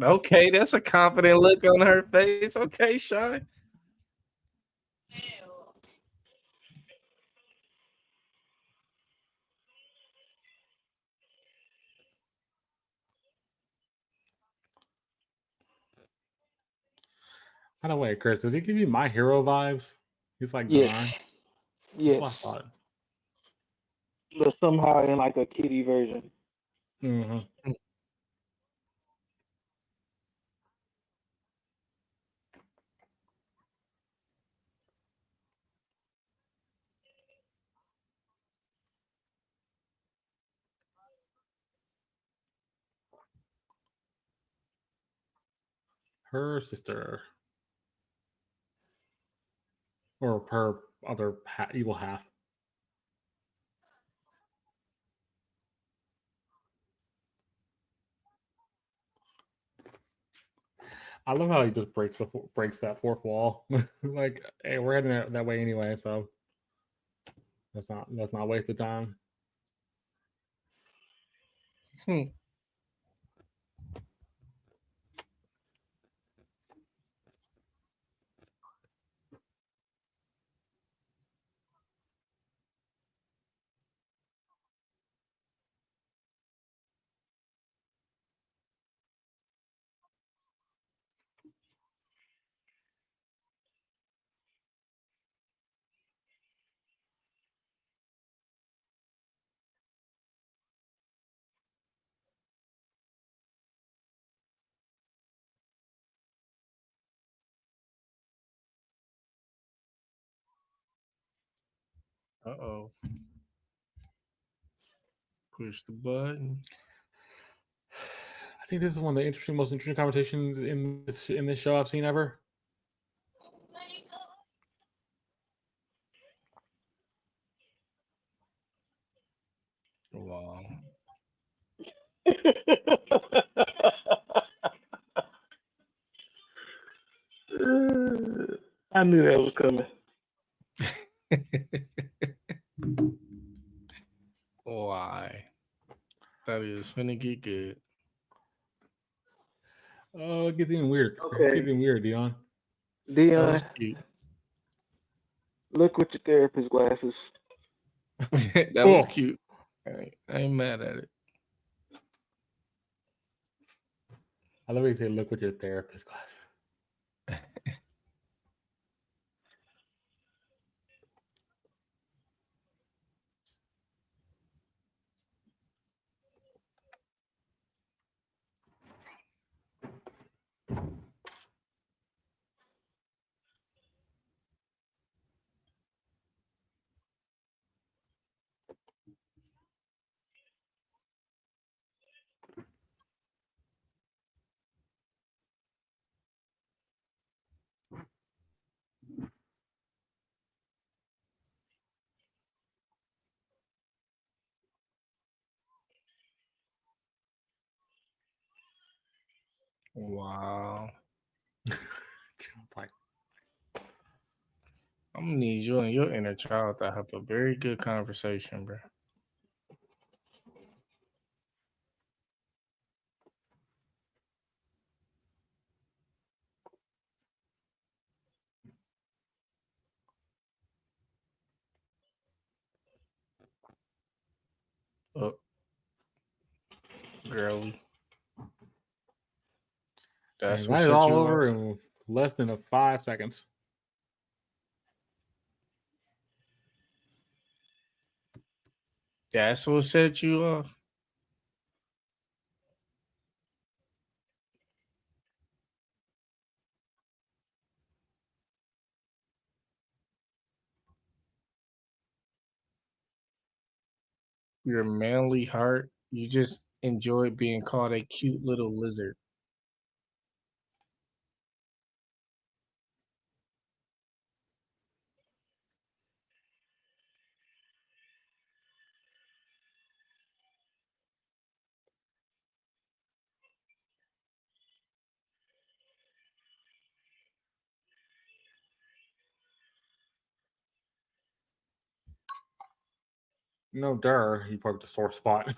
Okay, that's a confident look on her face. Okay, Shy. By the way, Chris, does he give you My Hero vibes? He's like design. Yes, That's what I yes, thought. but somehow in like a kitty version. Mm-hmm. her sister, or her other evil half. I love how he just breaks that fourth wall. Like, hey, we're heading that way anyway, so let's not waste the time. Uh-oh. Push the button. I think this is one of the most interesting conversations in this show I've seen ever. Wow. I knew that was coming. Why? That is finna get good. Oh, it gets even weird. Okay. It gets even weird, Deon. That Deon, was cute. look with your therapist glasses. That was cute. I ain't mad at it. I love how you say, "Look with your therapist glasses." Wow. It's like, I'm gonna need you and your inner child to have a very good conversation, bro. Oh, girly. That's and what that is set all you over off. in less than 5 seconds. That's what set you off. Your manly heart. You just enjoy being called a cute little lizard. No, he probably the sore spot.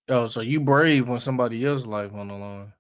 Oh, so you brave when somebody else's life on the line.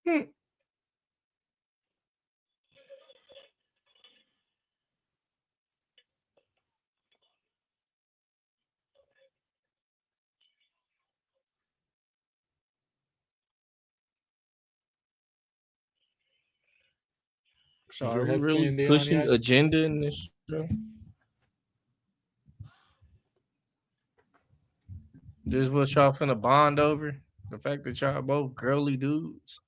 Hmm. So Is are your we head really spinning, Deon, pushing yet? agenda in this show? This is what y'all finna bond over? The fact that y'all both girly dudes?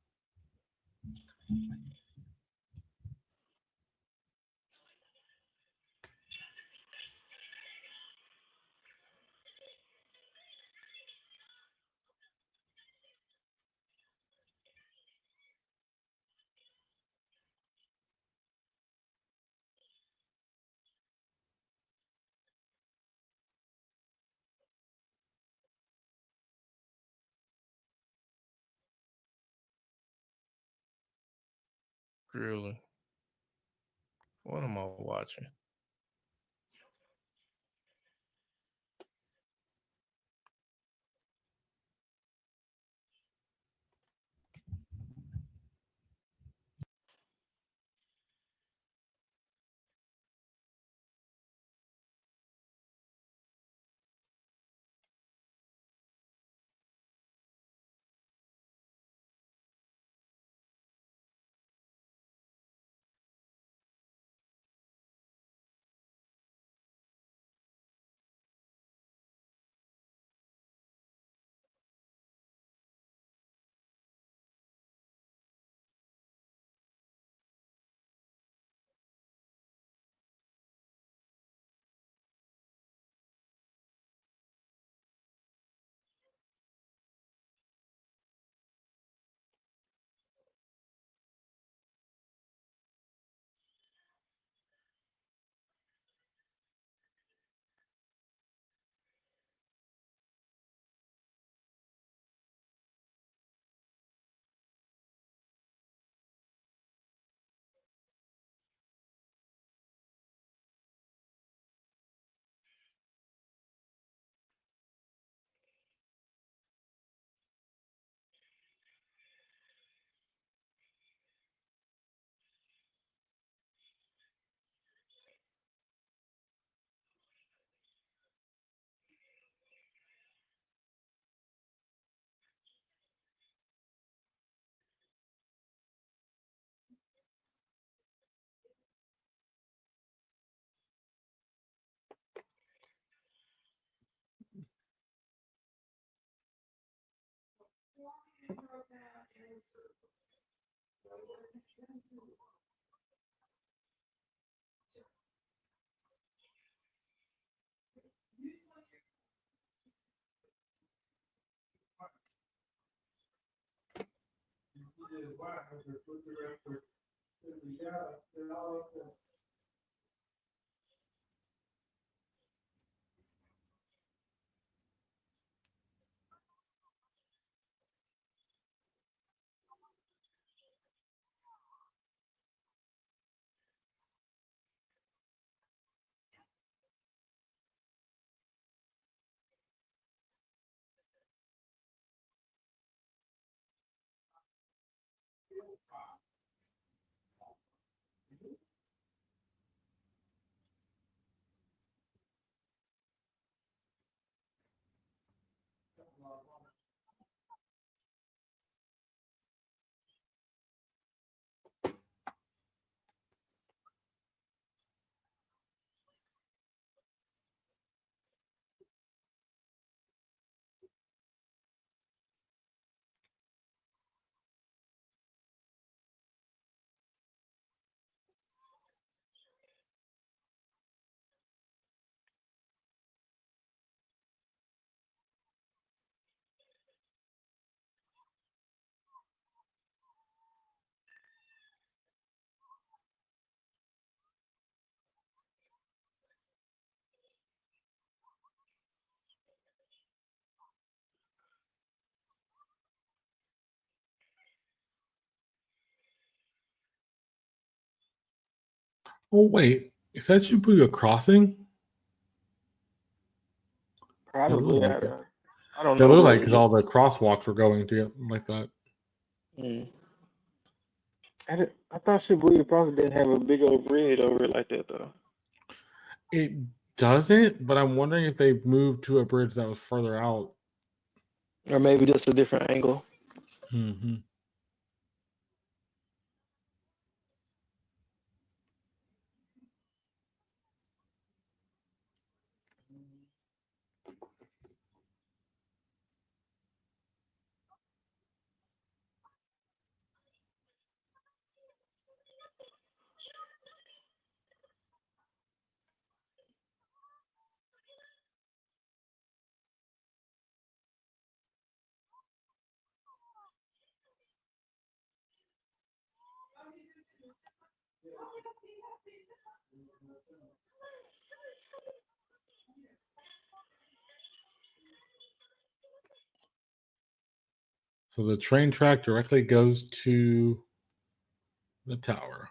Really? What am I watching? Oh wait, is that Shibuya Crossing? It Probably. looks like it. I don't That know looks where like it because all is. the crosswalks were going to like that. Mm. I thought Shibuya Crossing didn't have a big old bridge over it like that though. It doesn't, but I'm wondering if they moved to a bridge that was further out. Or maybe just a different angle. Mm-hmm. So the train track directly goes to the tower.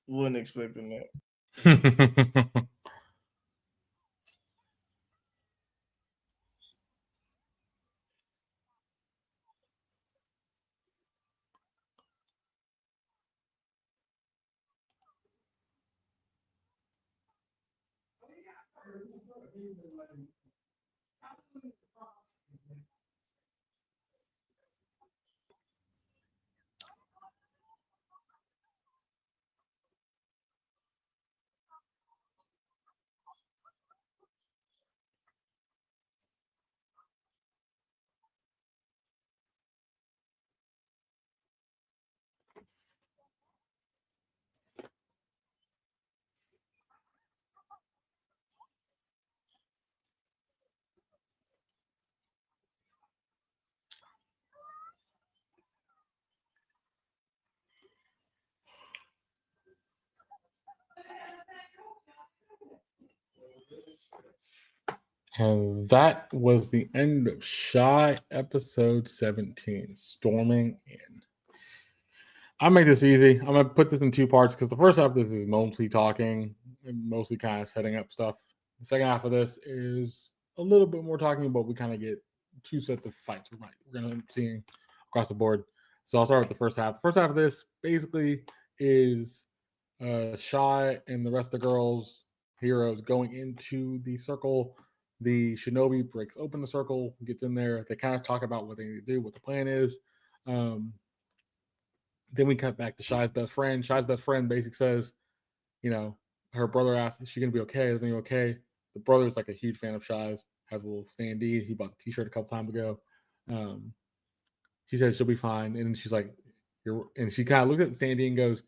Wasn't expecting that. And that was the end of Shy episode 17, Storming In. I'll make this easy. I'm going to put this in two parts because the first half of this is mostly talking and mostly kind of setting up stuff. The second half of this is a little bit more talking, but we kind of get two sets of fights we're going to be seeing across the board. So I'll start with the first half. The first half of this basically is Shy and the rest of the girls, heroes, going into the circle. The shinobi breaks open the circle, gets in there. They kind of talk about what they need to do, what the plan is. Then we cut back to Shy's best friend. Shy's best friend basically says, her brother asks, is she going to be okay? Is everything okay? The brother's like a huge fan of Shy's, has a little standee. He bought the t shirt a couple times ago. She says she'll be fine. And she's like, and she kind of looks at the standee and goes,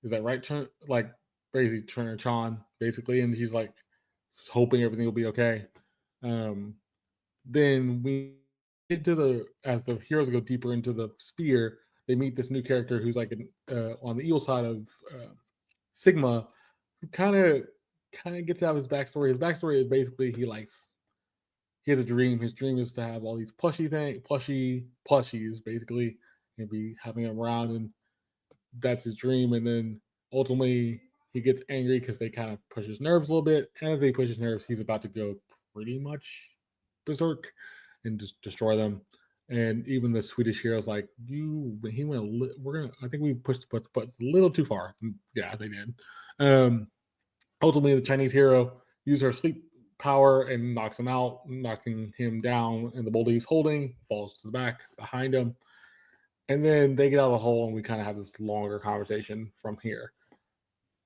is that right? Like, basically, Turner Chan, basically. And she's like, hoping everything will be okay. Then we get to as the heroes go deeper into the spear, they meet this new character who's like on the evil side of Sigma, who kind of gets out his backstory. His backstory is basically he has a dream. His dream is to have all these plushies basically, and be having them around, and that's his dream. And then ultimately He gets angry because they kind of push his nerves a little bit. And as they push his nerves, he's about to go pretty much berserk and just destroy them. And even the Swedish hero's like, he went, I think we pushed the buttons a little too far. Yeah, they did. Ultimately, the Chinese hero used her sleep power and knocks him out, knocking him down. And the boulder he's holding falls to the back behind him. And then they get out of the hole, and we kind of have this longer conversation from here.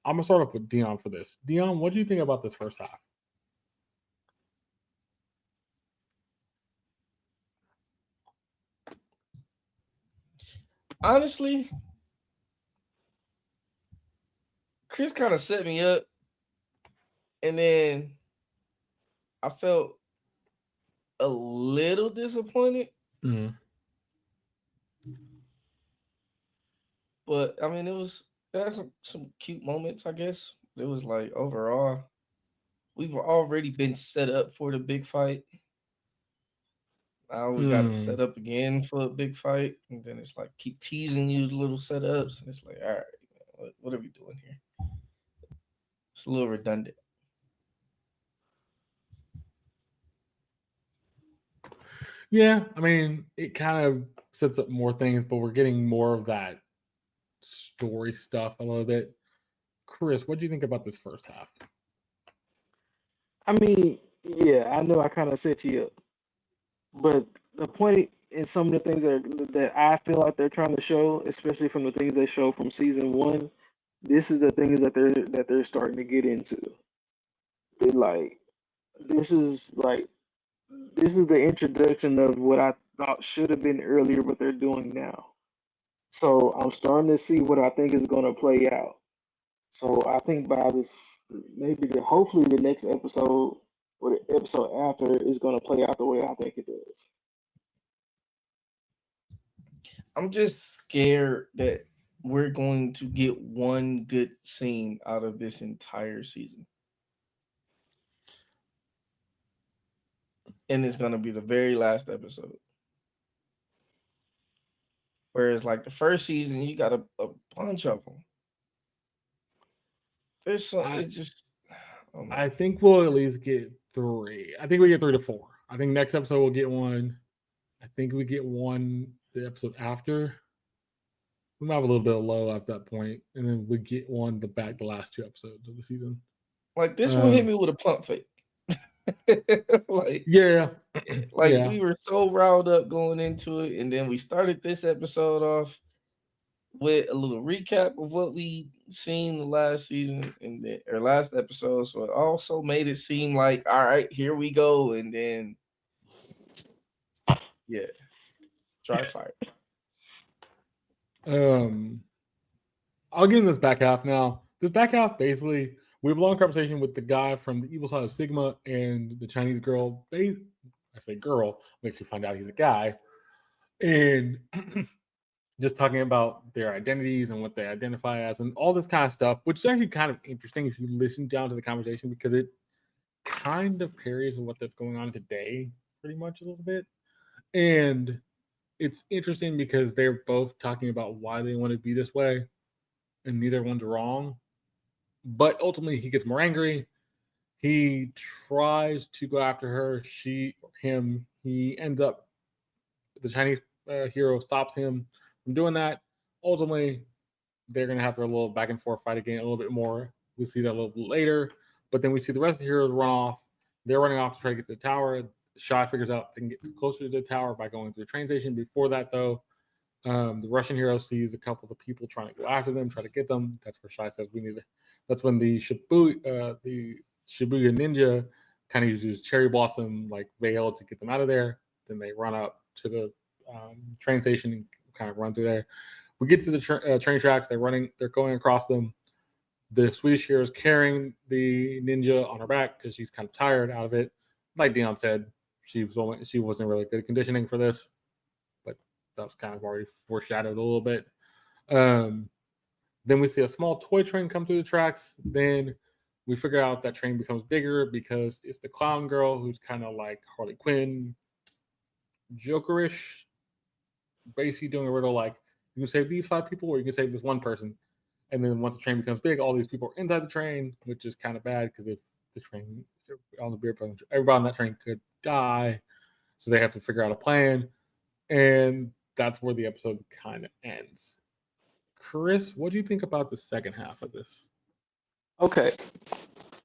I'm gonna start off with Deon for this. Deon, what do you think about this first half? Honestly, Chris kind of set me up, and then I felt a little disappointed. Mm-hmm. But I mean, it had some cute moments, I guess. It was like overall, we've already been set up for the big fight. Now we got to set up again for a big fight, and then it's like keep teasing you little setups, and it's like, all right, what are we doing here? It's a little redundant. Yeah, I mean, it kind of sets up more things, but we're getting more of that story stuff a little bit. Chris, what do you think about this first half? I mean, yeah, I know I kind of set you up, but the point in some of the things that I feel like they're trying to show, especially from the things they show from season one, this is the things that they're starting to get into. They like this is like this is the introduction of what I thought should have been earlier, but they're doing now. So I'm starting to see what I think is going to play out. So I think by this, hopefully the next episode or the episode after is going to play out the way I think it does. I'm just scared that we're going to get one good scene out of this entire season. And it's going to be the very last episode. Whereas, like the first season, you got a bunch of them. There's some, it's just. I think we'll at least get 3. I think we get 3 to 4. I think next episode we'll get 1. I think we get 1 the episode after. We might have a little bit of low at that point, and then we get 1 the last 2 episodes of the season. Like this will hit me with a pump fake. Like yeah, we were so riled up going into it, and then we started this episode off with a little recap of what we seen the last season and or last episode. So it also made it seem like, all right, here we go, and then yeah, dry fire. I'll get in this back half now. This back half, basically, we have a long conversation with the guy from the evil side of Sigma and the Chinese girl. I say girl, makes you find out he's a guy. And just talking about their identities and what they identify as and all this kind of stuff, which is actually kind of interesting if you listen down to the conversation because it kind of parries what that's going on today pretty much a little bit. And it's interesting because they're both talking about why they want to be this way and neither one's wrong. But ultimately, he gets more angry. He tries to go after her. He ends up, the Chinese hero stops him from doing that. Ultimately, they're going to have their little back and forth fight again a little bit more. We see that a little bit later. But then we see the rest of the heroes run off. They're running off to try to get to the tower. Shai figures out they can get closer to the tower by going to the train station. Before that, though, the Russian hero sees a couple of the people trying to go after them, try to get them. That's where Shai says we need to. That's when the Shibuya ninja kind of uses cherry blossom like veil to get them out of there. Then they run up to the train station and kind of run through there. We get to the train tracks. They're going across them. The Swedish hero is carrying the ninja on her back because she's kind of tired out of it. Like Deon said, she wasn't really good at conditioning for this, but that was kind of already foreshadowed a little bit. Then we see a small toy train come through the tracks. Then we figure out that train becomes bigger because it's the clown girl who's kind of like Harley Quinn, Jokerish, basically doing a riddle like you can save these 5 people or you can save this one person. And then once the train becomes big, all these people are inside the train, which is kind of bad because if the train on the beer pong, everybody on that train could die, so they have to figure out a plan, and that's where the episode kind of ends. Chris, what do you think about the second half of this? Okay,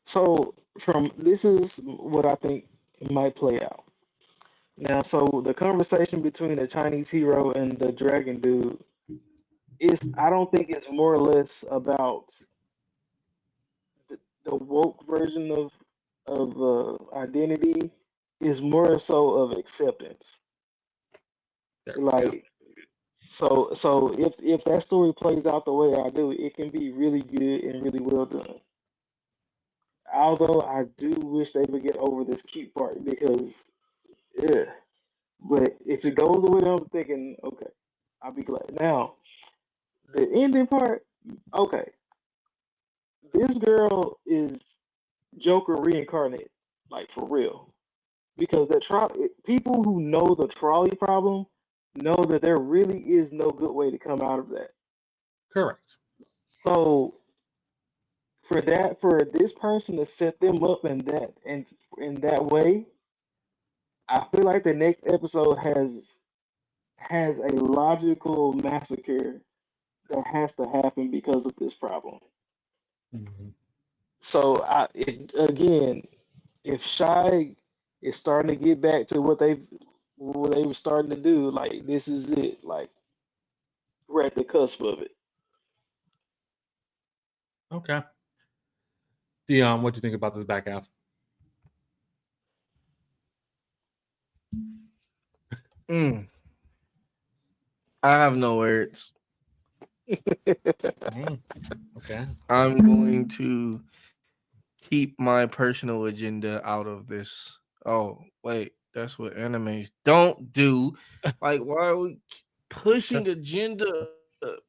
so from this is what I think might play out. Now, so the conversation between the Chinese hero and the dragon dude is, I don't think it's more or less about the woke version of identity. Is more so of acceptance. There we go. Like, so if that story plays out the way I do, it can be really good and really well done. Although I do wish they would get over this cute part because, yeah. But if it goes the way that I'm thinking, okay, I'll be glad. Now, the ending part, okay, this girl is Joker reincarnated, like for real. Because people who know the trolley problem know that there really is no good way to come out of that. Correct. So for this person to set them up in that way, I feel like the next episode has a logical massacre that has to happen because of this problem. Mm-hmm. So again, if Shy is starting to get back to what they were starting to do, like this is it. Like we're at the cusp of it. Okay. Deon, what do you think about this back half? I have no words. Okay. I'm going to keep my personal agenda out of this. Oh, wait, that's what animes don't do. Like, why are we pushing agenda,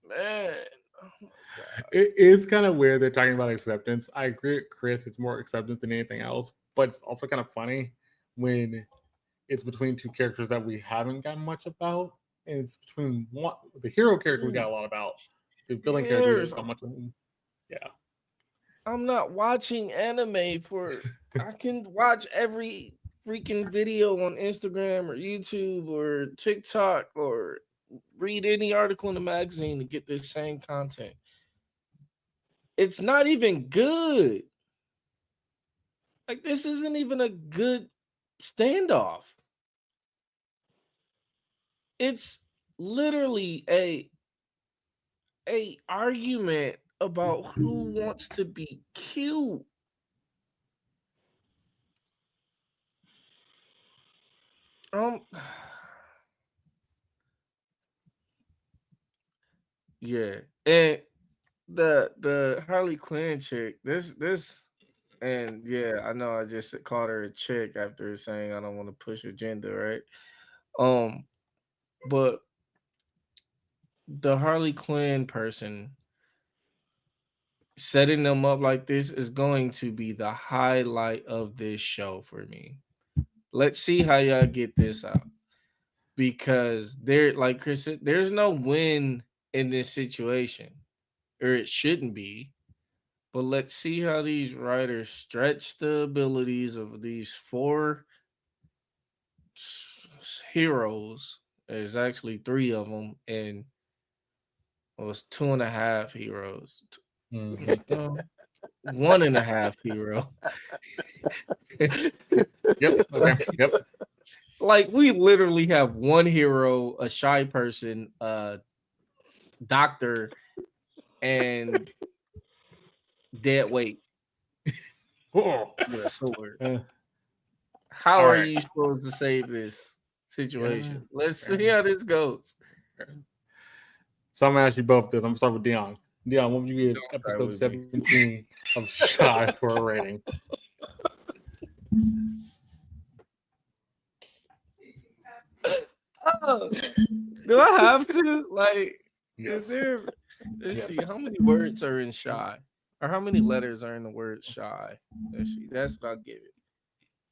man? Oh my god. It is kind of weird they're talking about acceptance. I agree with Chris, it's more acceptance than anything else, but it's also kind of funny when it's between two characters that we haven't gotten much about, and it's between the hero character we got a lot about, the villain character we Cares? don't got much of. Yeah. I'm not watching anime for. I can watch every freaking video on Instagram or YouTube or TikTok or read any article in the magazine to get this same content. It's not even good. Like this isn't even a good standoff. It's literally a argument about who wants to be cute. Um yeah. And the Harley Quinn chick, this and yeah, I know I just called her a chick after saying I don't want to push her gender, right? Um, but the Harley Quinn person setting them up like this is going to be the highlight of this show for me. Let's see how y'all get this out. Because there, like Chris said, there's no win in this situation, or it shouldn't be. But let's see how these writers stretch the abilities of these four heroes. There's actually three of them, and it was two and a half heroes. Mm-hmm. One and a half hero. Yep. Okay. Yep. Like we literally have one hero, a shy person, a doctor, and dead weight Oh. with a sword. Uh, How all are right. you supposed to save this Yeah. situation? Let's Fair. see how this goes. So I'm gonna ask you both this. I'm gonna start with Dion. Dion, what would you give Don't start episode with me. 17 of Shy for a rating? Oh, do I have to? Like, is Yes. there? Let's Yes. see. How many words are in shy? Or how many letters are in the word shy? Let's see. That's what I'll give it.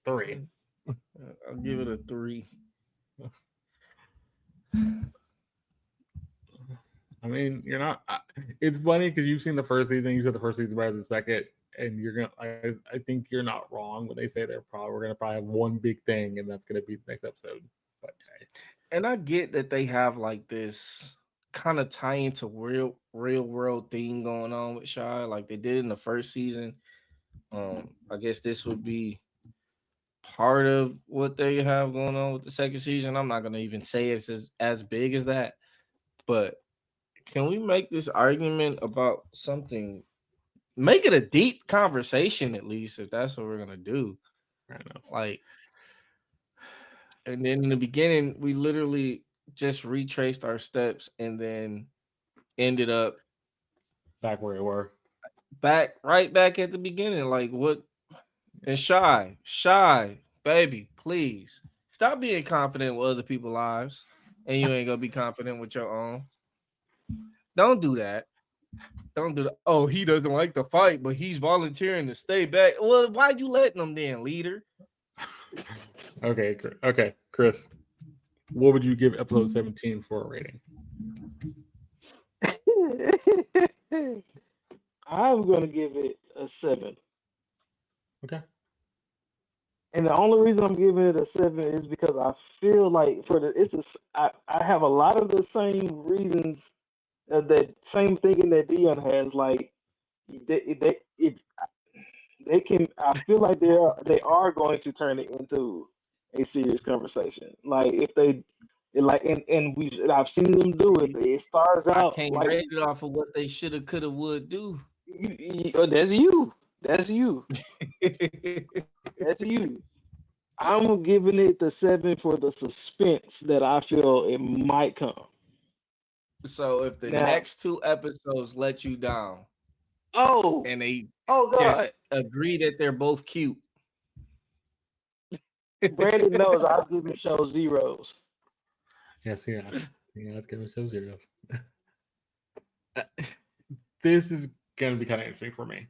3. I'll give it a 3. I mean, you're not. It's funny because you've seen the first season. You said the first season better than the second, and you're gonna. I think you're not wrong when they say we're gonna probably have one big thing, and that's gonna be the next episode. But hey. And I get that they have like this kind of tie into real world thing going on with Shy, like they did in the first season. I guess this would be part of what they have going on with the second season. I'm not gonna even say it's as big as that, but can we make this argument about something? Make it a deep conversation at least, if that's what we're gonna do. I know. Like, and then in the beginning, we literally just retraced our steps and then ended up Back where we were. right back at the beginning. Like, what? And shy, baby, please stop being confident with other people's lives, and you ain't gonna be confident with your own. Don't do that. Don't do that. Oh, he doesn't like the fight, but he's volunteering to stay back. Well, why you letting him then, leader? Okay, Chris. What would you give episode 17 for a rating? I'm gonna give it a 7. Okay. And the only reason I'm giving it a 7 is because I feel like I have a lot of the same reasons, that same thinking that Deon has. Like if they can, I feel like they are going to turn it into a serious conversation. Like if they like, and I've seen them do it. It starts I out can't like rate it off of what they shoulda, coulda, would do. that's you. That's you. That's you. I'm giving it the 7 for the suspense that I feel it might come. So if the Now, next 2 episodes let you down oh, and they oh God, just agree that they're both cute, Brandon knows I'll give him show zeros. Yes, yeah. Let's give it some zeros. This is gonna be kind of interesting for me.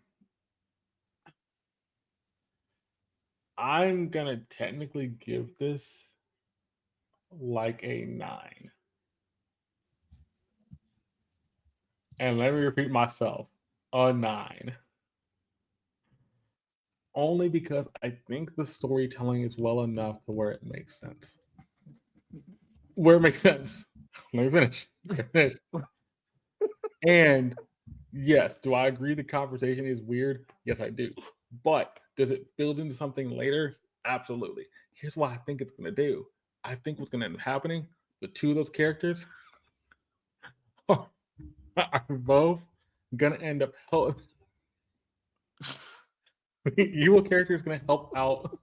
I'm gonna technically give this like a 9. And let me repeat myself, a 9. Only because I think the storytelling is well enough to where it makes sense. Where it makes sense. Let me finish. And yes, do I agree the conversation is weird? Yes, I do. But does it build into something later? Absolutely. Here's what I think it's going to do. I think what's going to end up happening, the two of those characters are both going to end up the evil character is going to help out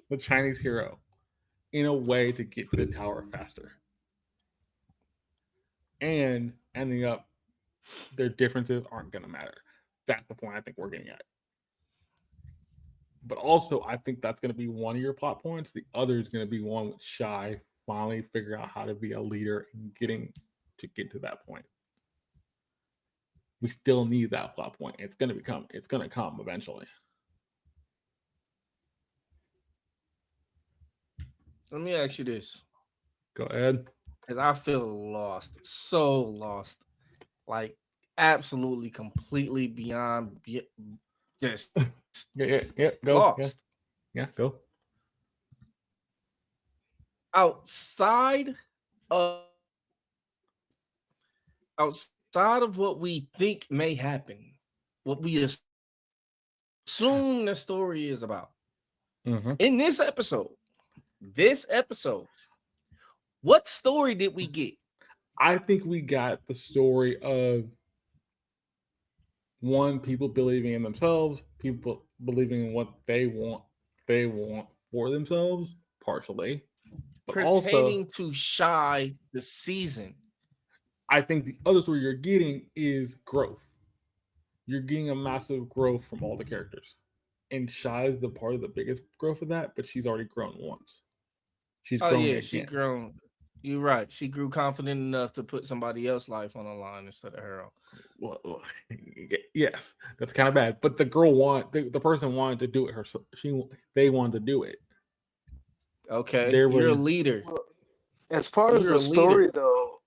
the Chinese hero in a way to get to the tower faster. And ending up, their differences aren't going to matter. That's the point I think we're getting at. But also, I think that's going to be one of your plot points. The other is going to be one with Shy finally figuring out how to be a leader and get to that point. We still need that plot point. It's going to come eventually. let me ask you this. Go ahead. Because I feel lost, so lost, like absolutely, completely beyond, just Yeah, go. lost. Yeah, go. Outside of what we think may happen, what we assume the story is about. Mm-hmm. In this episode, what story did we get? I think we got the story of one, people believing in themselves, people believing in what they want for themselves, partially. But Pertaining also, to Shy the season. I think the other story you're getting is growth. You're getting a massive growth from all the characters. And Shy is the part of the biggest growth of that, but she's already grown once. She's grown again. She grown. You're right. She grew confident enough to put somebody else's life on the line instead of her own. Well, yes, that's kind of bad. But the girl the person wanted to do it herself. They wanted to do it. Okay, you're a leader. As far as the story, though,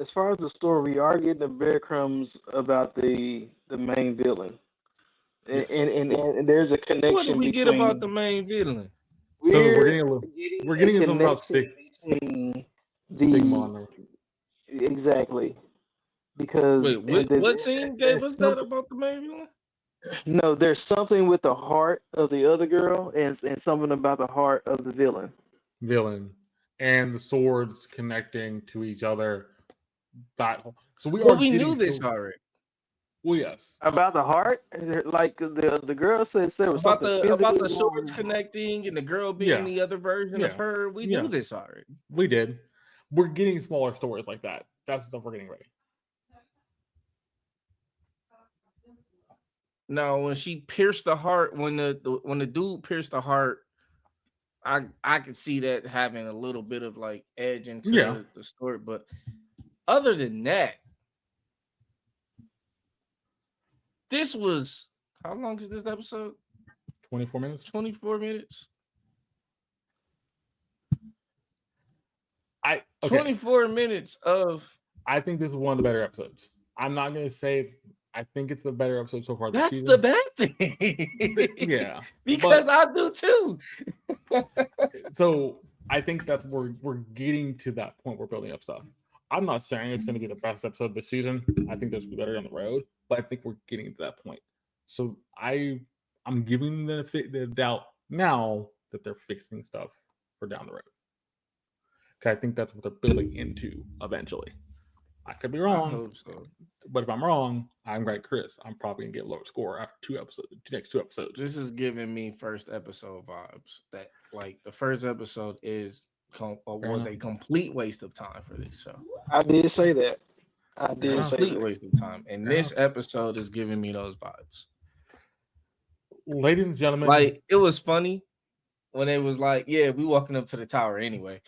as far as the story, we are getting the breadcrumbs about the main villain, Yes. and there's a What did connection we get about the between. main villain? So we're We're we're getting getting a into something about connection between Sigma. the exactly because Wait, what scene gave there's us that something. about the main villain? No, there's something with the heart of the other girl, and something about the heart of the Villain and the swords connecting to each other. So we Well, are we getting knew this so. already. Well, yes. about the heart. Like the girl said there was something About physically the wrong with swords her. connecting and the girl being Yeah. the other version of Yeah. her. We Yeah. knew this already. We did. We're getting smaller stories like that. That's the stuff we're getting ready. Now, when she pierced the heart, when the dude pierced the heart, I could see that having a little bit of like edge into Yeah. the story. But other than that, this was how long is this episode? 24 minutes. 24 minutes. Okay. 24 minutes of. I think this is one of the better episodes. I'm not gonna say I think it's the better episode so far this That's season. the bad thing. Yeah. Because I do too. So I think that's where we're getting to that point. We're building up stuff. I'm not saying it's going to be the best episode this season. I think there's better on the road, but I think we're getting to that point. So I'm giving them the doubt now that they're fixing stuff for down the road. Okay, I think that's what they're building into eventually. I could be I wrong, hope so. but if I'm wrong, I'm right, Chris. I'm probably gonna get a lower score after next two episodes. This is giving me first episode vibes. That like the first episode was a complete waste of time for this show. I did say that. I did enough. say Complete that. waste of time. And Fair this enough. episode is giving me those vibes. Ladies and gentlemen, Like it was funny when it was like, yeah, we walking up to the tower anyway.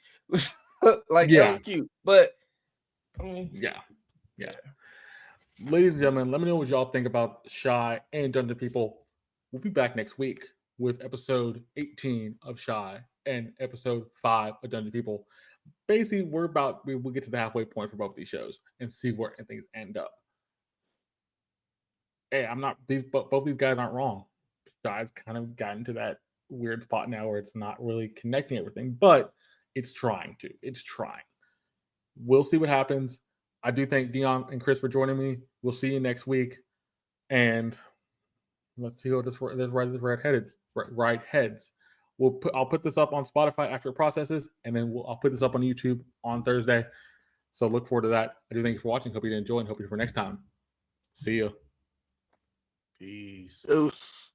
Like Yeah. that was cute. But I mean, yeah. Ladies and gentlemen, let me know what y'all think about Shy and Dungeon People. We'll be back next week with episode 18 of Shy and episode 5 of Dungeon People. Basically, we'll get to the halfway point for both these shows and see where things end up. Hey, both these guys aren't wrong. Shy's kind of gotten to that weird spot now where it's not really connecting everything, but it's trying to. It's trying. We'll see what happens. I do thank Deon and Chris for joining me. We'll see you next week, and let's see what this right heads. I'll put this up on Spotify after it processes, and then I'll put this up on YouTube on Thursday. So look forward to that. I do thank you for watching. Hope you did enjoy, and hope you for next time. See you. peace. Deuce.